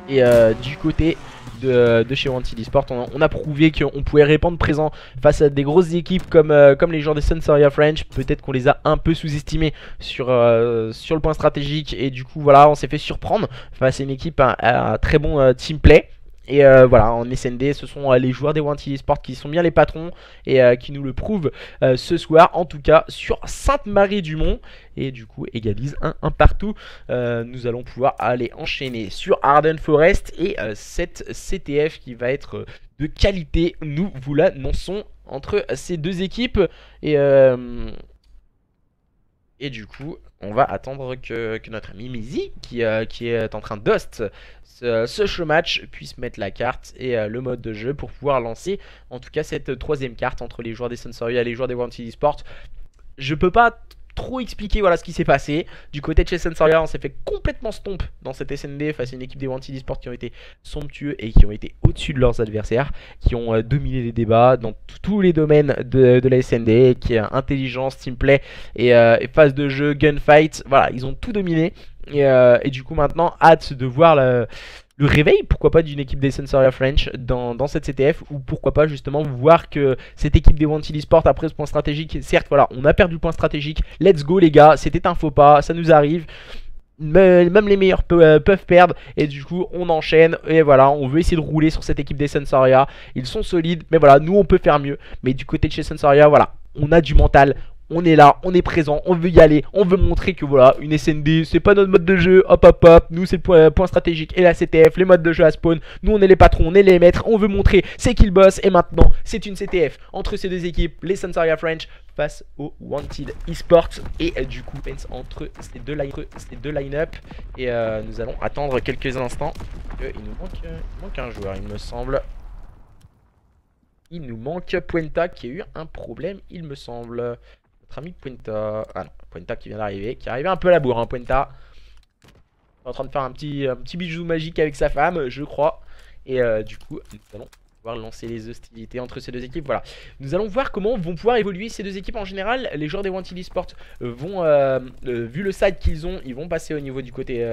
Et du côté de chez Wanted Esports, on a prouvé qu'on pouvait répondre présent face à des grosses équipes comme les joueurs des Sansoria French. Peut-être qu'on les a un peu sous-estimés sur le point stratégique. Et du coup voilà, on s'est fait surprendre face à une équipe à très bon team play. Et voilà, en SND, ce sont les joueurs des Wanted Esports qui sont bien les patrons et qui nous le prouvent ce soir, en tout cas sur Sainte-Marie-du-Mont. Et du coup, égalise un partout. Nous allons pouvoir aller enchaîner sur Arden Forest et cette CTF qui va être de qualité. Nous vous l'annonçons entre ces deux équipes. Et du coup, on va attendre que notre ami Mizi, qui est en train d'host ce show match, puisse mettre la carte et le mode de jeu pour pouvoir lancer en tout cas cette troisième carte entre les joueurs des Sansoria et les joueurs des Wanted Esports. Je peux pas trop expliquer voilà ce qui s'est passé. Du côté de chez Sansoria, on s'est fait complètement stomp dans cette SND face à une équipe des Wanted Esports qui ont été somptueux et qui ont été au-dessus de leurs adversaires, qui ont dominé les débats dans tous les domaines de la SND, qui est intelligence, teamplay et phase de jeu, gunfight. Voilà, ils ont tout dominé. Et du coup maintenant, hâte de voir le réveil, pourquoi pas, d'une équipe des Sansoria French dans cette CTF, ou pourquoi pas justement voir que cette équipe des Wanted Esports après ce point stratégique, certes voilà, on a perdu le point stratégique, let's go les gars, c'était un faux pas, ça nous arrive. même les meilleurs peuvent perdre. Et du coup on enchaîne. Et voilà, on veut essayer de rouler sur cette équipe des Sensoria. Ils sont solides, mais voilà, nous on peut faire mieux. Mais du côté de chez Sensoria, voilà, on a du mental. On est là, on est présent, on veut y aller, on veut montrer que voilà, une SND, c'est pas notre mode de jeu, hop hop hop, nous c'est le point stratégique et la CTF, les modes de jeu à spawn, nous on est les patrons, on est les maîtres, on veut montrer c'est qui le boss, et maintenant c'est une CTF entre ces deux équipes, les Sensoria French face aux Wanted Esports, et du coup entre ces deux line-up, et nous allons attendre quelques instants, il nous manque un joueur il me semble. Il nous manque Puenta qui a eu un problème il me semble. Notre ami Puenta. Ah non, Puenta qui vient d'arriver. Qui est arrivé un peu à la bourre, hein, Puenta. En train de faire un petit bijou magique avec sa femme, je crois. Et du coup, nous allons pouvoir lancer les hostilités entre ces deux équipes. Voilà. Nous allons voir comment vont pouvoir évoluer ces deux équipes en général. Les joueurs des Wanted Esports vont, vu le side qu'ils ont, ils vont passer au niveau du côté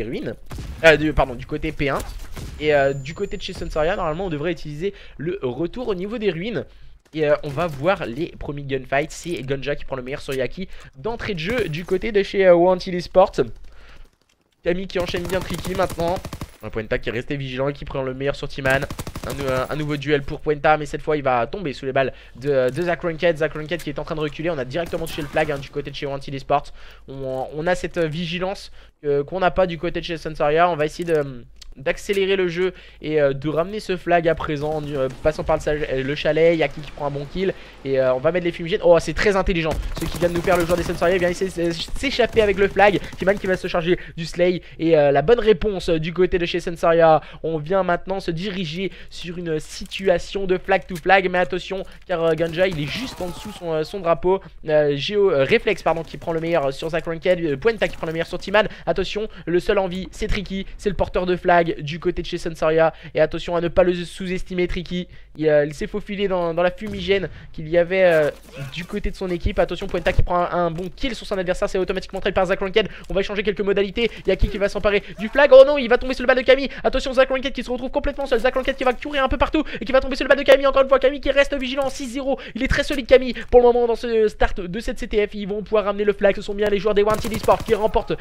ruine. Pardon, du côté P1. Et du côté de chez Sensoria, normalement, on devrait utiliser le retour au niveau des ruines. Et on va voir les premiers gunfights. C'est Gunja qui prend le meilleur sur Yaki d'entrée de jeu du côté de chez Wanted Esports. Camille qui enchaîne bien Tricky maintenant. Un Puenta qui est resté vigilant et qui prend le meilleur sur T-Man. Un nouveau duel pour Puenta, mais cette fois il va tomber sous les balles de Zach Ranked. Zach Ranked qui est en train de reculer. On a directement touché le flag du côté de chez Wanted Esports. On a cette vigilance qu'on n'a pas du côté de chez Sensoria. On va essayer d'accélérer le jeu et de ramener ce flag à présent en passant par le chalet. Yaki qui prend un bon kill et on va mettre les fumigènes. Oh, c'est très intelligent ce qui vient de nous faire le joueur des Sensoria. Il vient essayer de s'échapper avec le flag. T-Man qui va se charger du slay et la bonne réponse du côté de chez Sensoria. On vient maintenant se diriger sur une situation de flag to flag, mais attention car Gunja il est juste en dessous son drapeau. Reflex pardon qui prend le meilleur sur Zach Ranked. Puenta qui prend le meilleur sur T-Man. Attention, le seul en vie c'est Tricky, c'est le porteur de flag du côté de chez Sensoria. Et attention à ne pas le sous-estimer Tricky. Il s'est faufilé dans la fumigène qu'il y avait du côté de son équipe. Attention Puenta qui prend un bon kill sur son adversaire. C'est automatiquement traité par Zach Ranked. On va échanger quelques modalités. Yaki qui va s'emparer du flag. Oh non, il va tomber sur le bas de Camille. Attention Zach Ranked qui se retrouve complètement seul. Zach Ranked qui va courir un peu partout et qui va tomber sur le bas de Camille. Encore une fois Camille qui reste vigilant. 6-0. Il est très solide Camille pour le moment dans ce start de cette CTF. Ils vont pouvoir ramener le flag. Ce sont bien les joueurs des Wanted Esports qui remportent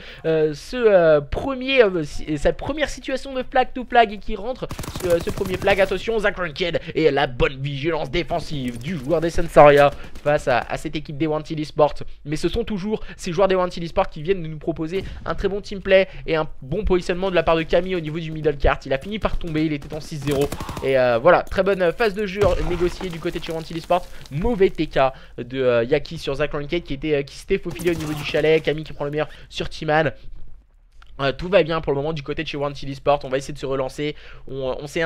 sa première situation de flag to flag et qui rentre ce premier flag. Attention Zach Ranked et la bonne vigilance défensive du joueur des Sensoria face à cette équipe des Wanted Esports. Mais ce sont toujours ces joueurs des Wanted Esports qui viennent de nous proposer un très bon team play et un bon positionnement de la part de Camille au niveau du middle cart. Il a fini par tomber, il était en 6-0 et voilà, très bonne phase de jeu négociée du côté de chez Wanted Esports. Mauvais TK de Yaki sur Zach Ranked qui s'était faufilé au niveau du chalet. Camille qui prend le meilleur sur T-Man. Tout va bien pour le moment du côté de chez Wanted Esports. On va essayer de se relancer. On s'est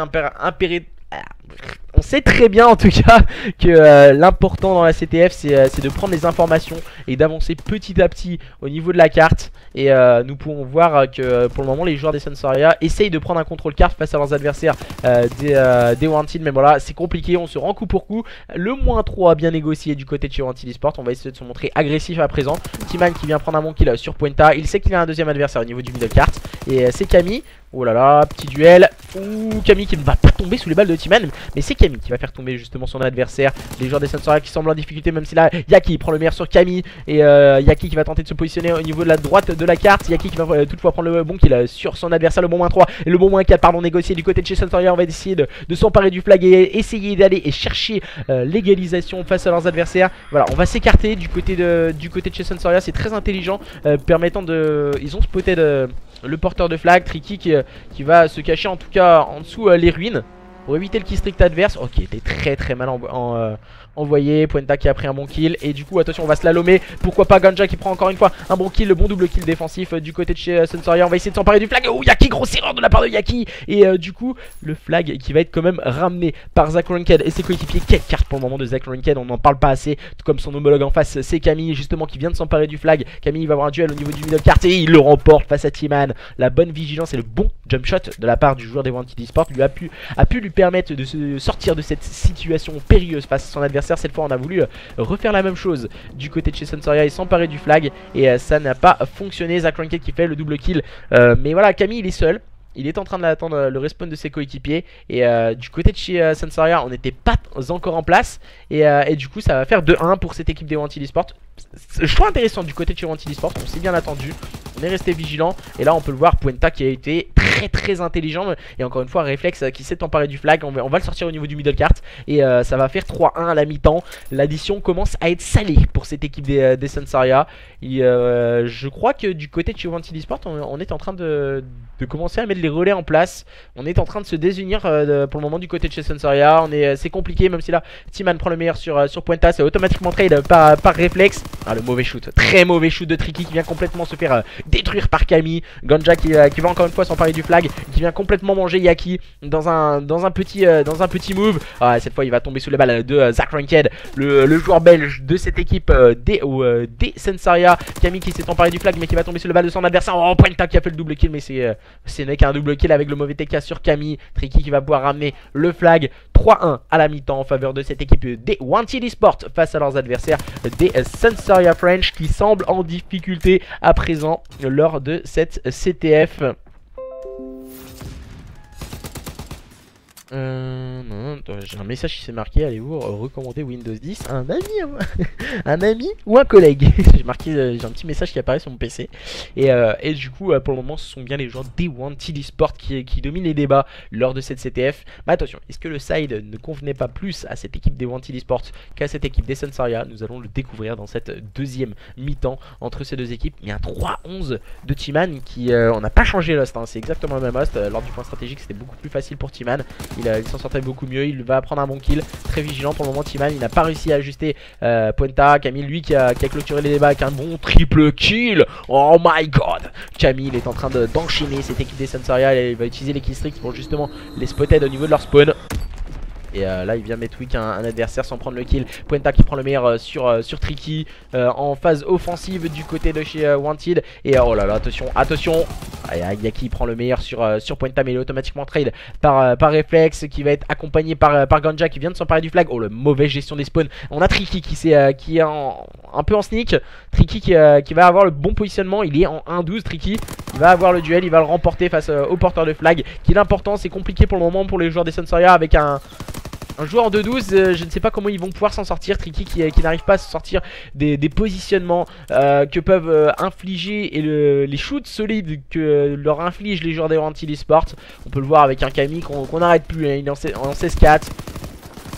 on sait très bien en tout cas que l'important dans la CTF c'est de prendre les informations et d'avancer petit à petit au niveau de la carte. Et nous pouvons voir que pour le moment les joueurs des Sensoria essayent de prendre un contrôle carte face à leurs adversaires des Wanted. Mais voilà, c'est compliqué, on se rend coup pour coup. Le -3 a bien négocié du côté de chez Wanted Esports. On va essayer de se montrer agressif à présent. T-Man qui vient prendre un bon kill sur Puenta. Il sait qu'il a un deuxième adversaire au niveau du middle cart. Et c'est Camille. Oh là là, petit duel. Ouh, Camille qui ne va pas tomber sous les balles de T-Man. Mais c'est Camille qui va faire tomber justement son adversaire. Les joueurs des Sensoria qui semblent en difficulté, même si là Yaki prend le meilleur sur Camille. Et Yaki qui va tenter de se positionner au niveau de la droite de la carte. Yaki qui va toutefois prendre le bon kill sur son adversaire, le bon -3 et le bon -4 pardon, négocié du côté de chez Sensoria. On va essayer de s'emparer du flag et essayer d'aller et chercher l'égalisation face à leurs adversaires. Voilà, on va s'écarter du côté de chez Sensoria. C'est très intelligent, permettant de... Ils ont spoté le porteur de flag, Tricky qui va se cacher en tout cas en dessous les ruines pour éviter le kill strict adverse. Ok, il était très mal envoyé. Puenta qui a pris un bon kill. Et du coup attention, on va slalomer. Pourquoi pas Gunja qui prend encore une fois un bon kill. Le bon double kill défensif du côté de chez Sensoria. On va essayer de s'emparer du flag. Oh, Yaki, grosse erreur de la part de Yaki. Et du coup le flag qui va être quand même ramené par Zach Ranked et ses coéquipiers. Quelle carte pour le moment de Zach Ranked, on n'en parle pas assez. Tout comme son homologue en face, c'est Camille justement qui vient de s'emparer du flag. Camille va avoir un duel au niveau du middle cart et il le remporte face à T-Man. La bonne vigilance et le bon jump shot de la part du joueur des Wanted Esports lui a pu lui permettre de se sortir de cette situation périlleuse face à son adversaire. Cette fois on a voulu refaire la même chose du côté de chez Sensoria et s'emparer du flag et ça n'a pas fonctionné. Zach Ranked qui fait le double kill, mais voilà, Camille il est seul. Il est en train d'attendre le respawn de ses coéquipiers. Et du côté de chez Sensoria, on n'était pas encore en place. Et du coup, ça va faire 2-1 pour cette équipe des Wanted Esports. Je trouve intéressant du côté de chez Wanted Esports. On s'est bien attendu. On est resté vigilant. Et là on peut le voir, Puenta qui a été très intelligent. Et encore une fois Reflex qui s'est emparé du flag. On va le sortir au niveau du middle cart. Et ça va faire 3-1 à la mi-temps. L'addition commence à être salée pour cette équipe des Sunsaria. Je crois que du côté de chez Wanted Esport, on est en train de commencer à mettre les relais en place. On est en train de se désunir pour le moment du côté de chez Sunsaria. C'est compliqué, même si là T-Man prend le meilleur sur Puenta. C'est automatiquement trade par réflexe. Le mauvais shoot, très mauvais shoot de Tricky qui vient complètement se faire détruire par Camille. Ganja qui va encore une fois s'emparer du flag, qui vient complètement manger Yaki dans un petit move. Cette fois il va tomber sous la balle de Zach Ranked, le joueur belge de cette équipe des Sunsaria. Camille qui s'est emparé du flag mais qui va tomber sous la balle de son adversaire. Puenta qui a fait le double kill, mais c'est n'est qu'un double kill avec le mauvais TK sur Camille. Tricky qui va pouvoir ramener le flag. 3-1 à la mi-temps en faveur de cette équipe des Wanted Esport face à leurs adversaires des Sunsaria French, qui semblent en difficulté à présent lors de cette CTF. J'ai un message qui s'est marqué, allez-vous recommander Windows 10 à un ami, un ami ou un collègue. J'ai un petit message qui apparaît sur mon PC. Et du coup pour le moment ce sont bien les joueurs des Wanted Esport qui dominent les débats lors de cette CTF. Mais attention, est-ce que le side ne convenait pas plus à cette équipe des Wanted Esport qu'à cette équipe des Sunsaria? Nous allons le découvrir dans cette deuxième mi-temps entre ces deux équipes. Il y a un 3-11 de T-Man qui on n'a pas changé l'host, c'est exactement le même host. Lors du point stratégique c'était beaucoup plus facile pour T-Man. Il s'en sortait beaucoup mieux, il va prendre un bon kill. Très vigilant pour le moment T-Man, il n'a pas réussi à ajuster Puenta. Camille lui qui a clôturé les débats avec un bon triple kill. Oh my god, Camille il est en train d'enchaîner cette équipe des Sunsaria. Il va utiliser les killstreaks pour justement les spotted au niveau de leur spawn. Et là il vient mettre weak un adversaire sans prendre le kill. Puenta qui prend le meilleur sur Tricky en phase offensive du côté de chez Wanted. Et oh là là, attention. Yaki prend le meilleur sur Puenta, mais il est automatiquement trade par Reflex, qui va être accompagné par Ganja qui vient de s'emparer du flag. Oh, le mauvaise gestion des spawns. On a Tricky qui est un peu en sneak. Tricky qui va avoir le bon positionnement. Il est en 1-12. Tricky il va avoir le duel, il va le remporter face au porteur de flag. Qui est important, c'est compliqué pour le moment pour les joueurs des Sunsaria avec un joueur en 2-12, je ne sais pas comment ils vont pouvoir s'en sortir. Tricky qui n'arrive pas à se sortir des positionnements que peuvent infliger et les shoots solides que leur infligent les joueurs des Wanted Esport. On peut le voir avec un Camille qu'on n'arrête plus, il est en 16-4.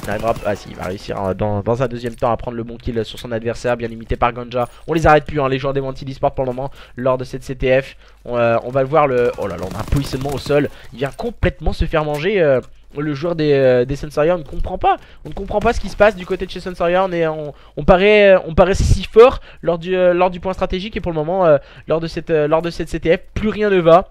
Il va réussir dans un deuxième temps à prendre le bon kill sur son adversaire, bien limité par Ganja. On les arrête plus, les joueurs des Wanted Esport pour le moment lors de cette CTF. On va le voir, oh là là, on a un positionnement au sol. Il vient complètement se faire manger. Le joueur des Sunsaria, on ne comprend pas. On ne comprend pas ce qui se passe du côté de chez Sunsaria. On paraît si fort lors du point stratégique. Et pour le moment, lors de cette CTF, plus rien ne va.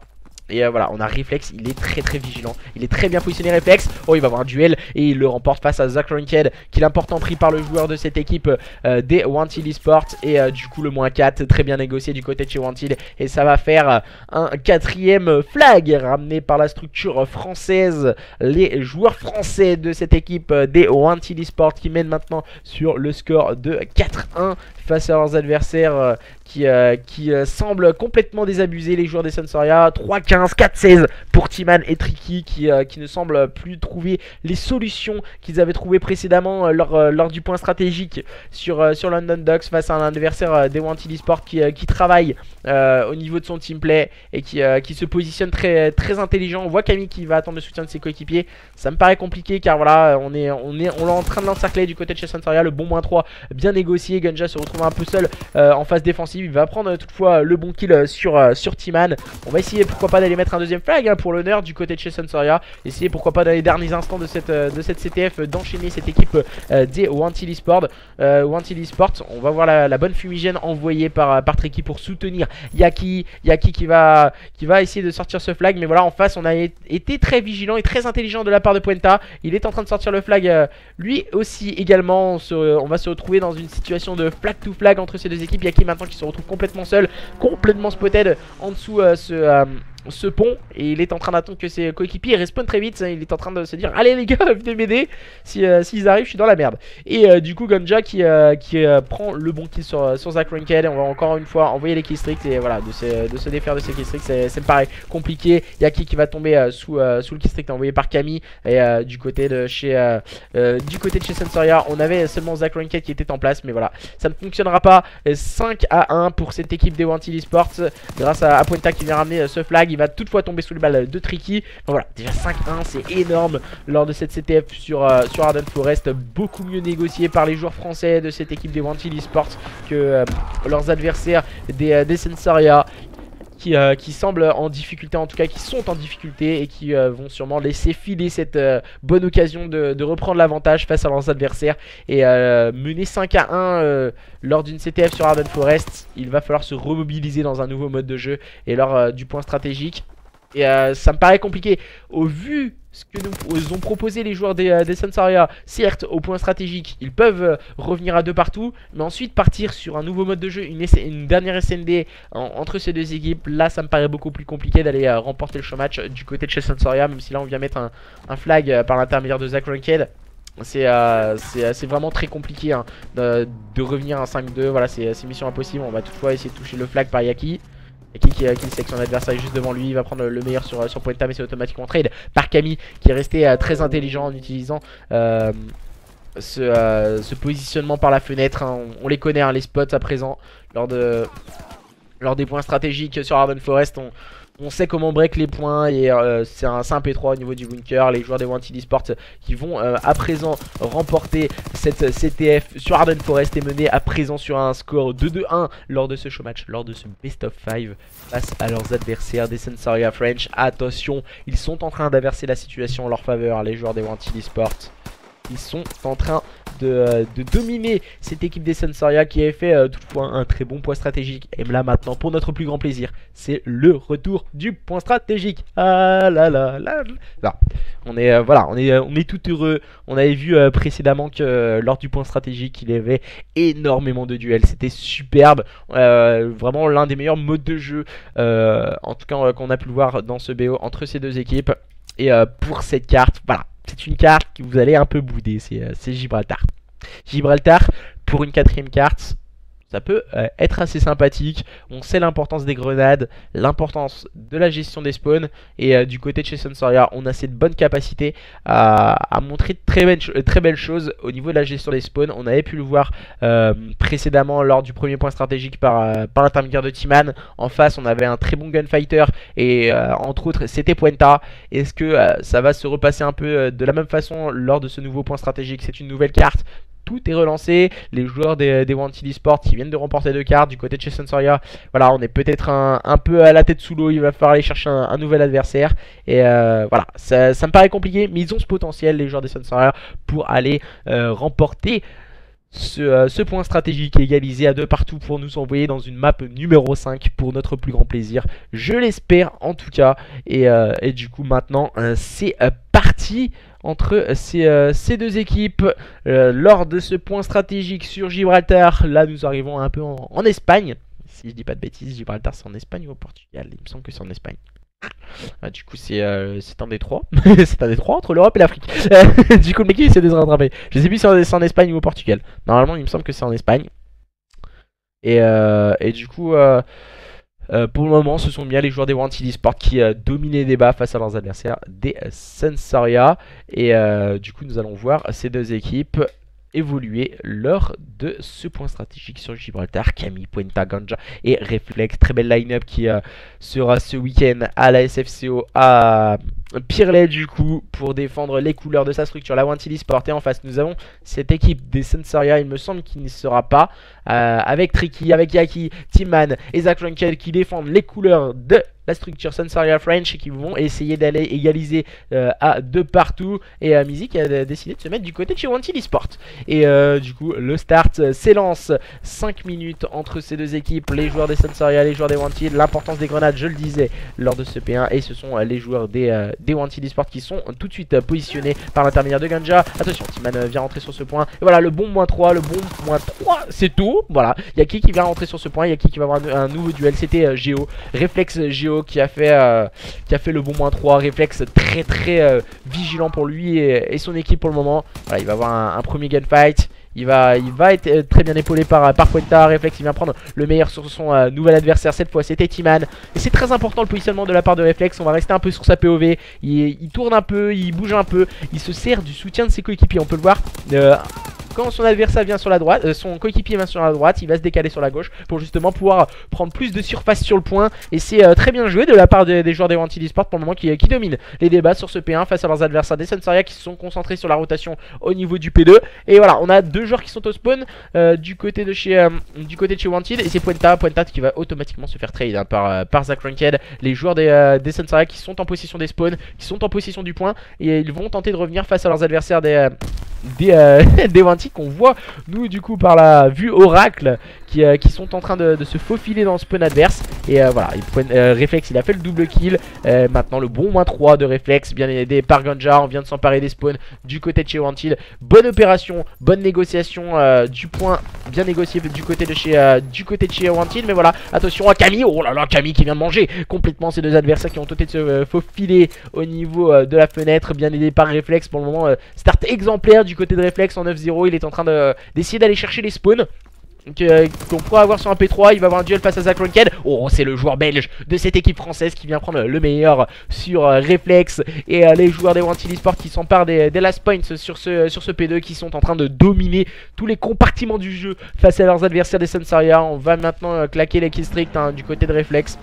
Et voilà, on a Reflex, il est très vigilant. Il est très bien positionné Reflex. Oh, il va avoir un duel et il le remporte face à Zach Ranked, qui est l'important pris par le joueur de cette équipe des Wanted Esport. Et du coup le moins 4, très bien négocié du côté de chez Wanted. Et ça va faire un 4ème flag ramené par la structure française. Les joueurs français de cette équipe des Wanted Esport qui mènent maintenant sur le score de 4-1 face à leurs adversaires qui semblent complètement désabusés, les joueurs des Sunsaria. 3-15, 4-16 pour T-Man et Tricky qui ne semblent plus trouver les solutions qu'ils avaient trouvées précédemment lors du point stratégique sur London Docks face à un adversaire des Wanted Esport qui travaille au niveau de son teamplay et qui se positionne très intelligent. On voit Camille qui va attendre le soutien de ses coéquipiers. Ça me paraît compliqué car voilà, on est en train de l'encercler du côté de chez Sunsaria. Le bon -3 bien négocié. Ganja se retrouve un peu seul en phase défensive. Il va prendre toutefois le bon kill sur T-Man. On va essayer pourquoi pas d'aller mettre un deuxième flag pour l'honneur du côté de chez Sunsaria. Essayer pourquoi pas dans les derniers instants de cette CTF d'enchaîner cette équipe des Wanted Esport. On va voir la bonne fumigène envoyée par Tricky pour soutenir Yaki qui va essayer de sortir ce flag. Mais voilà, en face on a été très vigilant et très intelligent de la part de Puenta. Il est en train de sortir le flag lui aussi également. On va se retrouver dans une situation de flag to flag entre ces deux équipes. Yaki maintenant qui se retrouve complètement seul, complètement spotted en dessous ce pont et il est en train d'attendre que ses coéquipiers respawnent très vite. Il est en train de se dire allez les gars, venez m'aider, s'ils arrivent je suis dans la merde. Et du coup Ganja qui prend le bon kill sur Zac Ranked. On va encore une fois envoyer les killstreaks et voilà, de se défaire de ces killstreaks, ça me paraît compliqué. Yaki qui va tomber sous le killstreak envoyé par Camille. Et du côté de chez Sensoria, on avait seulement Zac Ranked qui était en place, mais voilà, ça ne fonctionnera pas. 5-1 pour cette équipe des Wanted Esports grâce à Puenta qui vient ramener ce flag. Il va toutefois tomber sous les balles de Tricky. Donc voilà, déjà 5-1, c'est énorme lors de cette CTF sur Arden Forest. Beaucoup mieux négocié par les joueurs français de cette équipe des Wanted Esports que leurs adversaires des Sensoria. Qui semblent en difficulté, en tout cas qui sont en difficulté et qui vont sûrement laisser filer cette bonne occasion de reprendre l'avantage face à leurs adversaires et mener 5-1 lors d'une CTF sur Arden Forest. Il va falloir se remobiliser dans un nouveau mode de jeu et lors du point stratégique. Et ça me paraît compliqué au vu ce que nous ont proposé les joueurs des Sensoria. Certes, au point stratégique, ils peuvent revenir à 2 partout, mais ensuite partir sur un nouveau mode de jeu, une dernière SND entre ces deux équipes. Là, ça me paraît beaucoup plus compliqué d'aller remporter le show match du côté de chez Sensoria, même si là on vient mettre un flag par l'intermédiaire de Zac Ranked. C'est vraiment très compliqué hein, de revenir à 5-2. Voilà, c'est mission impossible. On va toutefois essayer de toucher le flag par Yaki. Qui sait que son adversaire est juste devant lui. Il va prendre le meilleur sur Puenta, mais c'est automatiquement trade par Camille qui est resté très intelligent en utilisant ce positionnement par la fenêtre hein. On les connaît hein, les spots à présent lors des points stratégiques sur Arden Forest. On sait comment break les points et c'est un P3 au niveau du bunker. Les joueurs des Wanted Esports qui vont à présent remporter cette CTF sur Arden Forest et mener à présent sur un score de 2-1 lors de ce show match, lors de ce best of 5 face à leurs adversaires des Sensoria French. Attention, ils sont en train d'inverser la situation en leur faveur, les joueurs des Wanted Esports. Ils sont en train de dominer cette équipe des Sensoria qui avait fait toutefois un très bon point stratégique. Et là maintenant, pour notre plus grand plaisir, c'est le retour du point stratégique. Ah là là là là. On est tout heureux. On avait vu précédemment que lors du point stratégique, il y avait énormément de duels. C'était superbe. Vraiment l'un des meilleurs modes de jeu, en tout cas qu'on a pu le voir dans ce BO entre ces deux équipes. Et pour cette carte, voilà. C'est une carte que vous allez un peu bouder, c'est Gibraltar. Gibraltar, pour une 4ème carte, ça peut être assez sympathique. On sait l'importance des grenades, l'importance de la gestion des spawns. Et du côté de chez Sensoria, on a cette bonne capacité à montrer de très belles choses au niveau de la gestion des spawns. On avait pu le voir précédemment lors du premier point stratégique par l'intermédiaire de Timan. En face, on avait un très bon gunfighter et entre autres, c'était Puenta. Est-ce que ça va se repasser un peu de la même façon lors de ce nouveau point stratégique? C'est une nouvelle carte. Tout est relancé, les joueurs des Wanted Esports qui viennent de remporter 2 cartes du côté de chez Sensoria. Voilà, on est peut-être un peu à la tête sous l'eau, il va falloir aller chercher un nouvel adversaire. Et voilà, ça me paraît compliqué, mais ils ont ce potentiel, les joueurs des Sensoria, pour aller remporter ce point stratégique égalisé à 2 partout pour nous envoyer dans une map numéro 5 pour notre plus grand plaisir. Je l'espère en tout cas. Et du coup maintenant c'est parti entre ces deux équipes lors de ce point stratégique sur Gibraltar. Là nous arrivons un peu en Espagne. Si je dis pas de bêtises, Gibraltar c'est en Espagne ou au Portugal? Il me semble que c'est en Espagne. Du coup c'est un des trois. C'est un des trois entre l'Europe et l'Afrique. Du coup le mec il essaie de se rattraper. Je sais plus si c'est en Espagne ou au Portugal. Normalement il me semble que c'est en Espagne. Et du coup pour le moment ce sont bien les joueurs des Wanted Esports qui dominent les débats face à leurs adversaires des Sensoria. Et du coup nous allons voir ces deux équipes évoluer lors de ce point stratégique sur Gibraltar. Camille, Puenta, Ganja et Reflex. Très belle line-up qui sera ce week-end à la SFCO à Pirlet du coup pour défendre les couleurs de sa structure, la Wanted Esports. Et en face nous avons cette équipe des Sensoria, il me semble qu'il n'y sera pas, avec Tricky, avec Yaki, Timan et Zac Ranked qui défendent les couleurs de la structure Sensoria French et qui vont essayer d'aller égaliser à 2 partout. Et Mizik a décidé de se mettre du côté de chez Wanted Esports. Et du coup le start s'élance. 5 minutes entre ces deux équipes, les joueurs des Sensoria, les joueurs des Wanted. L'importance des grenades, je le disais lors de ce P1, et ce sont les joueurs des des Wanted Esports qui sont tout de suite positionnés par l'intermédiaire de Ganja. Attention, Timan vient rentrer sur ce point. Et voilà, le bon -3, le bon -3, c'est tôt. Voilà, il y a qui vient rentrer sur ce point, il y a qui va avoir un nouveau duel. C'était Géo, Réflexe Géo qui a fait le bon -3. Réflexe très vigilant pour lui et son équipe pour le moment. Voilà, il va avoir un premier gunfight. Il va être très bien épaulé par Puenta. Réflexe, il vient prendre le meilleur sur son nouvel adversaire. Cette fois, c'était Timan. Et c'est très important le positionnement de la part de Réflexe. On va rester un peu sur sa POV. Il tourne un peu, il bouge un peu. Il se sert du soutien de ses coéquipiers. On peut le voir. Quand son adversaire vient sur la droite, son coéquipier vient sur la droite, il va se décaler sur la gauche pour justement pouvoir prendre plus de surface sur le point. Et c'est très bien joué de la part des joueurs des Wanted Esports pour le moment qui dominent les débats sur ce P1 face à leurs adversaires des Sunsaria qui se sont concentrés sur la rotation au niveau du P2. Et voilà, on a deux joueurs qui sont au spawn du côté de chez Wanted, et c'est Puenta qui va automatiquement se faire trade par Zach Ranked. Les joueurs des Sunsaria qui sont en possession des spawns, qui sont en possession du point, et ils vont tenter de revenir face à leurs adversaires des Wanted qu'on voit nous du coup par la vue oracle qui sont en train de se faufiler dans le spawn adverse. Et voilà, Réflexe il a fait le double kill. Maintenant le bon -3 de Réflexe, bien aidé par Ganja. On vient de s'emparer des spawns du côté de chez Wanted. Bonne opération, bonne négociation du point, bien négocié du côté de chez Wanted. Mais voilà, attention à Camille. Oh là là, Camille qui vient de manger complètement ces deux adversaires qui ont tenté de se faufiler au niveau de la fenêtre, bien aidé par Réflexe. Pour le moment, start exemplaire du côté de Réflexe en 9-0. Il est en train d'essayer d'aller chercher les spawns qu'on pourra avoir sur un P3. Il va avoir un duel face à Zach Ranked. Oh, c'est le joueur belge de cette équipe française qui vient prendre le meilleur sur Réflexe. Et les joueurs des Wanted Esports qui s'emparent des last points sur ce P2, qui sont en train de dominer tous les compartiments du jeu face à leurs adversaires des Sunsaria. On va maintenant claquer les killstreaks du côté de Réflexe.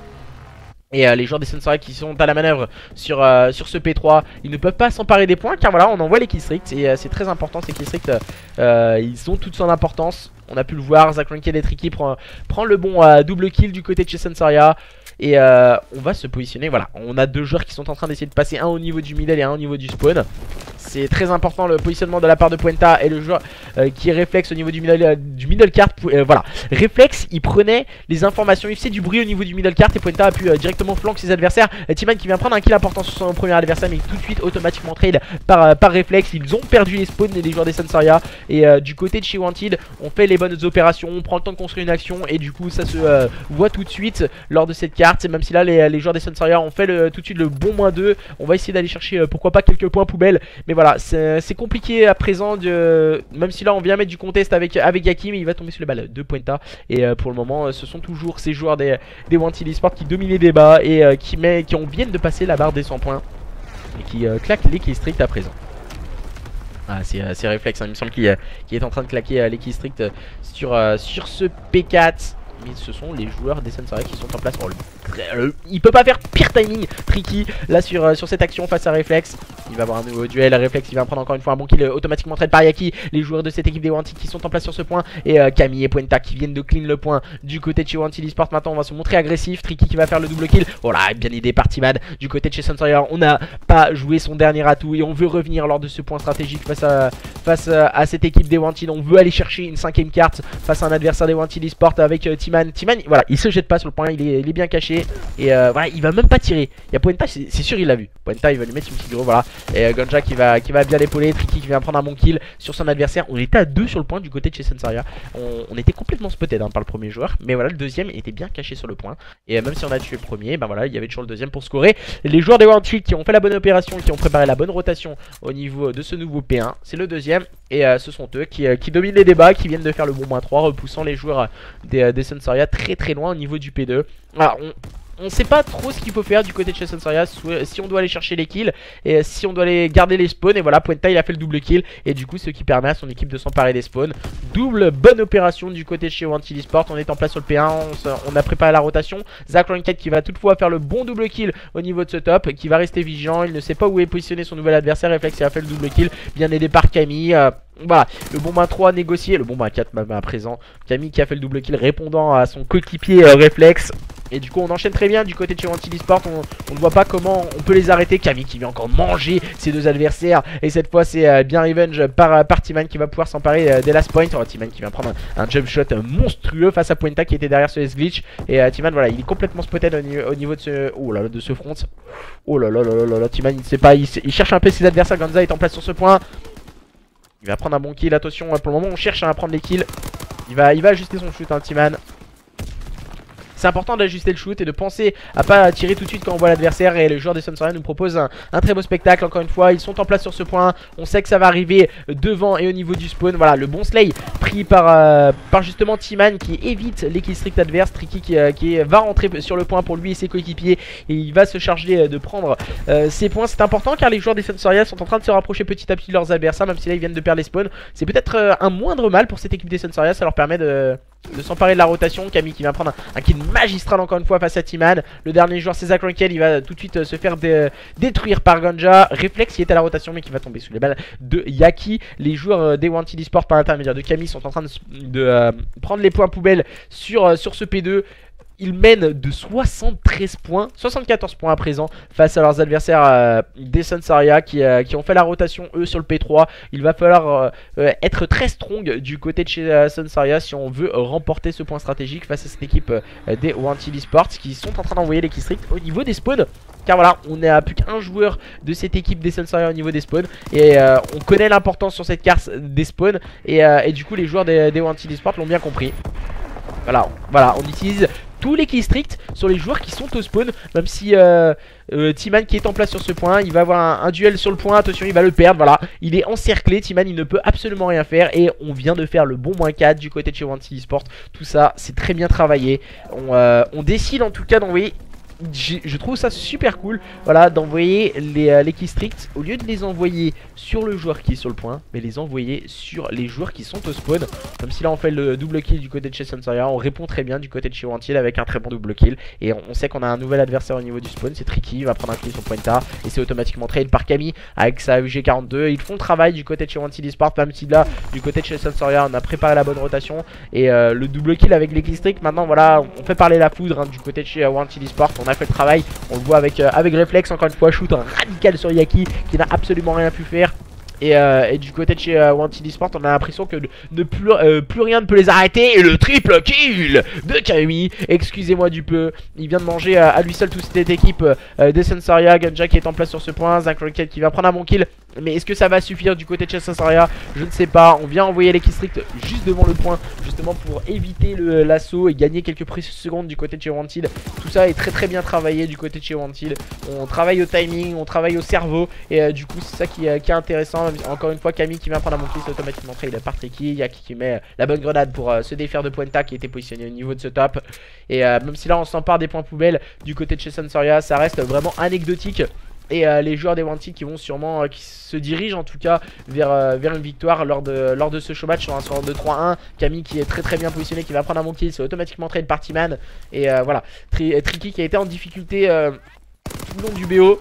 Et les joueurs des Sunsaria qui sont à la manœuvre sur ce P3, ils ne peuvent pas s'emparer des points car voilà, on envoie les killstreaks. Et c'est très important, ces killstreaks, ils ont toute son importance. On a pu le voir, Zach Ranked et Tricky prend le bon double kill du côté de chez Sunsaria. Et on va se positionner, voilà, on a deux joueurs qui sont en train d'essayer de passer, un au niveau du middle et un au niveau du spawn. C'est très important le positionnement de la part de Puenta et le joueur qui est Réflexe au niveau du middle cart. Voilà, Réflexe il prenait les informations, il faisait du bruit au niveau du middle cart et Puenta a pu directement flanquer ses adversaires. Timan qui vient prendre un kill important sur son premier adversaire, mais tout de suite automatiquement trade par Réflexe. Ils ont perdu les spawns des joueurs des Sunsaria. Et du côté de chez Wanted, on fait les bonnes opérations, on prend le temps de construire une action et du coup ça se voit tout de suite lors de cette carte. Même si là les joueurs des Sunsaria ont fait tout de suite le bon -2, on va essayer d'aller chercher pourquoi pas quelques points poubelles. Mais voilà, c'est compliqué à présent, même si là on vient mettre du contest avec Yaki, mais il va tomber sur les balles de Puenta. Et pour le moment ce sont toujours ces joueurs des Wanted Esports qui dominent les débats et qui viennent de passer la barre des 100 points et qui claquent les killstreaks à présent. Ah, c'est Réflexe, hein, il me semble qu'il est en train de claquer les killstreaks sur ce P4. Mais ce sont les joueurs des Sunsaria qui sont en place. Il peut pas faire pire timing, Tricky, là sur cette action face à Réflexe. Il va avoir un nouveau duel. Réflexe, il va prendre encore une fois un bon kill automatiquement trade par Yaki. Les joueurs de cette équipe des Wanted qui sont en place sur ce point. Et Camille et Puenta qui viennent de clean le point du côté de chez Wanted Esports. Maintenant, on va se montrer agressif. Tricky qui va faire le double kill. Voilà, bien aidé par Timan du côté de chez Sunsaria. On n'a pas joué son dernier atout et on veut revenir lors de ce point stratégique face à cette équipe des Wanted. On veut aller chercher une 5ème carte face à un adversaire des Wanted Esports avec Timan. Timan, voilà, il se jette pas sur le point, il est bien caché. Et voilà, il va même pas tirer. Il y a Puenta, c'est sûr il l'a vu. Puenta il va lui mettre une petite gros, voilà. Et Ganja qui va bien l'épauler. Tricky qui vient prendre un bon kill sur son adversaire. On était à 2 sur le point du côté de chez Sunsaria. On était complètement spotted par le premier joueur. Mais voilà, le deuxième était bien caché sur le point. Et même si on a tué le premier, ben voilà, il y avait toujours le deuxième pour scorer. Les joueurs des Wanted qui ont fait la bonne opération, qui ont préparé la bonne rotation au niveau de ce nouveau P1, c'est le deuxième. Et ce sont eux qui dominent les débats, qui viennent de faire le bon -3, repoussant les joueurs des Sunsaria très loin au niveau du P2. Alors on sait pas trop ce qu'il faut faire du côté de chez Sunsaria, si on doit aller chercher les kills et si on doit aller garder les spawns. Et voilà, Puenta il a fait le double kill et du coup ce qui permet à son équipe de s'emparer des spawns. Double bonne opération du côté de chez Wanted Esports. On est en place sur le P1, on a préparé la rotation. Zach Ranked qui va toutefois faire le bon double kill au niveau de ce top, qui va rester vigilant. Il ne sait pas où est positionné son nouvel adversaire. Réflexe il a fait le double kill, bien aidé par Camille. Voilà, le bon -3 négocié, le bon -4 même à présent. Camille qui a fait le double kill répondant à son coéquipier Réflexe. Et du coup on enchaîne très bien du côté de chez Wanted Esports. On ne voit pas comment on peut les arrêter. Camille qui vient encore manger ses deux adversaires. Et cette fois c'est bien revenge par Timan qui va pouvoir s'emparer des last points. Timan qui vient prendre un jump shot monstrueux face à Puenta qui était derrière ce S-Glitch. Et Timan, voilà, il est complètement spotted au niveau de ce, oh là là, de ce front. Oh là là là là là, Timan, il ne sait pas, il cherche un peu ses adversaires. Ganza est en place sur ce point. Il va prendre un bon kill, attention, pour le moment on cherche à prendre les kills. Il va ajuster son shoot, hein, Timan. C'est important d'ajuster le shoot et de penser à pas tirer tout de suite quand on voit l'adversaire. Et les joueurs des Sunsoria nous proposent un très beau spectacle. Encore une fois, ils sont en place sur ce point. On sait que ça va arriver devant et au niveau du spawn. Voilà, le bon slay pris par justement Timan qui évite les killstreaks adverses. Tricky qui va rentrer sur le point pour lui et ses coéquipiers. Et il va se charger de prendre ses points. C'est important car les joueurs des Sunsoria sont en train de se rapprocher petit à petit de leurs adversaires. Même si là ils viennent de perdre les spawns. C'est peut-être un moindre mal pour cette équipe des Sunsoria. Ça leur permet de s'emparer de la rotation. Camille qui va prendre un kill magistral encore une fois face à Timan. Le dernier joueur c'est Zach Rankel, il va tout de suite se faire détruire par Ganja. Réflex qui est à la rotation mais qui va tomber sous les balles de Yaki. Les joueurs des Wanted Esports par l'intermédiaire de Camille sont en train de prendre les points poubelles sur ce P2. Ils mènent de 73 points, 74 points à présent face à leurs adversaires des Sunsoria qui ont fait la rotation eux sur le P3. Il va falloir être très strong du côté de chez Sunsoria si on veut remporter ce point stratégique face à cette équipe des Wanted Esports qui sont en train d'envoyer les killstreaks au niveau des spawns. Car voilà, on n'a plus qu'un joueur de cette équipe des Sunsoria au niveau des spawns. Et on connaît l'importance sur cette carte des spawns. Et du coup les joueurs des Wanted Esports l'ont bien compris. Voilà, on utilise tous les killstreaks sur les joueurs qui sont au spawn. Même si Timan qui est en place sur ce point, il va avoir un duel sur le point. Attention, il va le perdre, voilà. Il est encerclé, Timan il ne peut absolument rien faire. Et on vient de faire le bon -4 du côté de chez Wanted Esports. Tout ça, c'est très bien travaillé. On décide en tout cas d'envoyer... Je trouve ça super cool, voilà, d'envoyer les killstreaks au lieu de les envoyer sur le joueur qui est sur le point, mais les envoyer sur les joueurs qui sont au spawn. Comme si là on fait le double kill du côté de chez Sunsoria, on répond très bien du côté de chez Wanted avec un très bon double kill. Et on sait qu'on a un nouvel adversaire au niveau du spawn, c'est Tricky, il va prendre un kill sur Puenta et c'est automatiquement trade par Camille avec sa UG42. Ils font le travail du côté de chez Wanted Esports, même si là du côté de chez Sunsoria on a préparé la bonne rotation. Et le double kill avec les killstreaks, maintenant voilà, on fait parler la foudre hein, du côté de chez Wanted Esports. On a fait le travail, on le voit avec Reflex encore une fois, shoot radical sur Yaki qui n'a absolument rien pu faire. Et du côté de chez Wanted Esports, on a l'impression que plus rien ne peut les arrêter. Et le triple kill de Camille, excusez-moi du peu. Il vient de manger à lui seul toute cette équipe des Sunsoria. Ganja qui est en place sur ce point, Zach Rocket qui va prendre un bon kill. Mais est-ce que ça va suffire du côté de chez Sunsoria? Je ne sais pas. On vient envoyer les killstreaks juste devant le point, justement pour éviter l'assaut et gagner quelques précieuses secondes du côté de chez Wanted. Tout ça est très bien travaillé du côté de chez Wanted. On travaille au timing, on travaille au cerveau. Et du coup c'est ça qui est intéressant. Encore une fois Camille qui vient prendre un bon kill, c'est automatiquement trade par Tricky. Yaki qui met la bonne grenade pour se défaire de Puenta qui était positionné au niveau de ce top. Et même si là on s'empare des points poubelles du côté de chez Sunsoria, ça reste vraiment anecdotique. Et les joueurs des Wanted qui vont sûrement, qui se dirigent en tout cas vers une victoire lors de ce show match sur un score de 3-1. Camille qui est très bien positionné, qui va prendre un bon kill, c'est automatiquement trade par Timan. Et voilà, Tricky qui a été en difficulté tout le long du BO.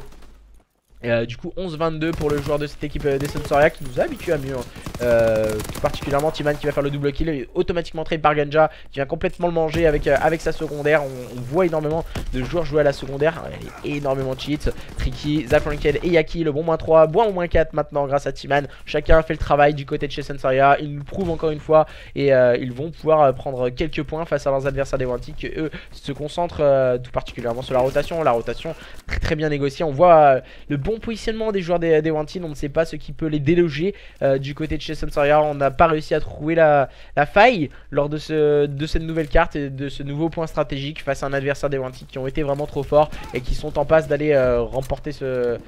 Du coup 11-22 pour le joueur de cette équipe des Sunsoria qui nous a habitué à mieux tout particulièrement Timan qui va faire le double kill et automatiquement trade par Ganja qui vient complètement le manger avec sa secondaire. On voit énormément de joueurs jouer à la secondaire, énormément de cheats. Tricky, Zach Rankel et Yaki, le bon -3, bon -4 maintenant grâce à Timan. Chacun fait le travail du côté de chez Sunsoria, ils nous prouvent encore une fois. Et ils vont pouvoir prendre quelques points face à leurs adversaires des Wanted qui eux se concentrent tout particulièrement sur la rotation. La rotation très bien négociée, on voit le bon positionnement des joueurs des Wanted. On ne sait pas ce qui peut les déloger du côté de chez Sunsoria. On n'a pas réussi à trouver la faille lors de cette nouvelle carte et de ce nouveau point stratégique face à un adversaire des Wanted qui ont été vraiment trop forts et qui sont en passe d'aller remporter ce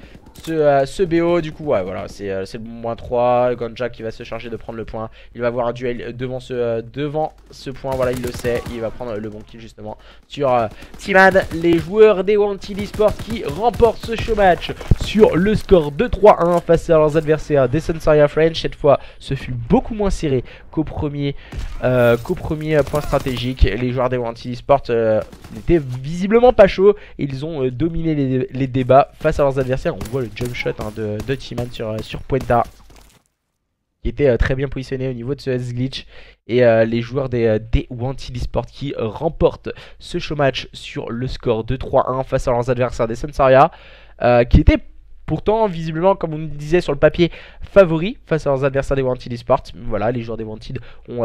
BO. Du coup ouais voilà, c'est le -3. Ganja qui va se charger de prendre le point. Il va avoir un duel devant ce point, voilà, il le sait. Il va prendre le bon kill justement sur Timan. Les joueurs des Wanted Esports qui remportent ce show match sur le score de 3-1 face à leurs adversaires des Sunsoria French. Cette fois ce fut beaucoup moins serré qu'au premier point stratégique. Les joueurs des Wanted Esports n'étaient visiblement pas chauds. Ils ont dominé les débats face à leurs adversaires. On voit le jump shot hein, de Timan sur Puenta qui était très bien positionné au niveau de ce S-Glitch. Et les joueurs des Wanted Esports qui remportent ce show match sur le score de 3-1 face à leurs adversaires des Sunsoria qui étaient Pourtant, visiblement, comme on nous disait sur le papier, favoris face à leurs adversaires des Wanted Esports. Voilà, les joueurs des Wanted ont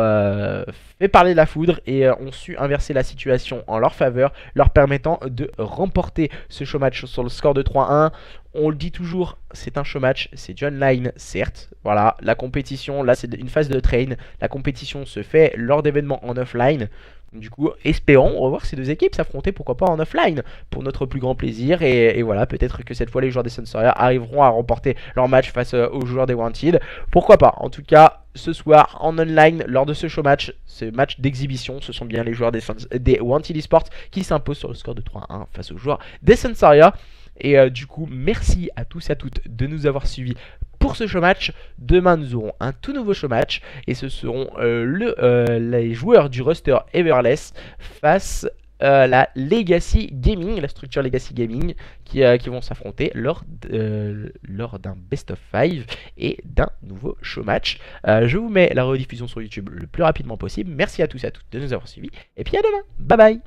fait parler de la foudre et ont su inverser la situation en leur faveur, leur permettant de remporter ce show match sur le score de 3-1. On le dit toujours, c'est un show match, c'est du online, certes. Voilà, la compétition, là c'est une phase de train. La compétition se fait lors d'événements en offline. Du coup, espérons revoir ces deux équipes s'affronter, pourquoi pas en offline, pour notre plus grand plaisir. Et voilà, peut-être que cette fois les joueurs des Sunsoria arriveront à remporter leur match face aux joueurs des Wanted. Pourquoi pas. En tout cas, ce soir en online, lors de ce show match, ce match d'exhibition, ce sont bien les joueurs des Wanted Esports qui s'imposent sur le score de 3-1 face aux joueurs des Sunsoria. Et du coup, merci à tous et à toutes de nous avoir suivis pour ce show match. Demain, nous aurons un tout nouveau show match. Et ce seront les joueurs du roster Everless face à la Legacy Gaming, la structure Legacy Gaming, qui vont s'affronter lors d'un best of 5 et d'un nouveau show match. Je vous mets la rediffusion sur YouTube le plus rapidement possible. Merci à tous et à toutes de nous avoir suivis. Et puis à demain. Bye bye.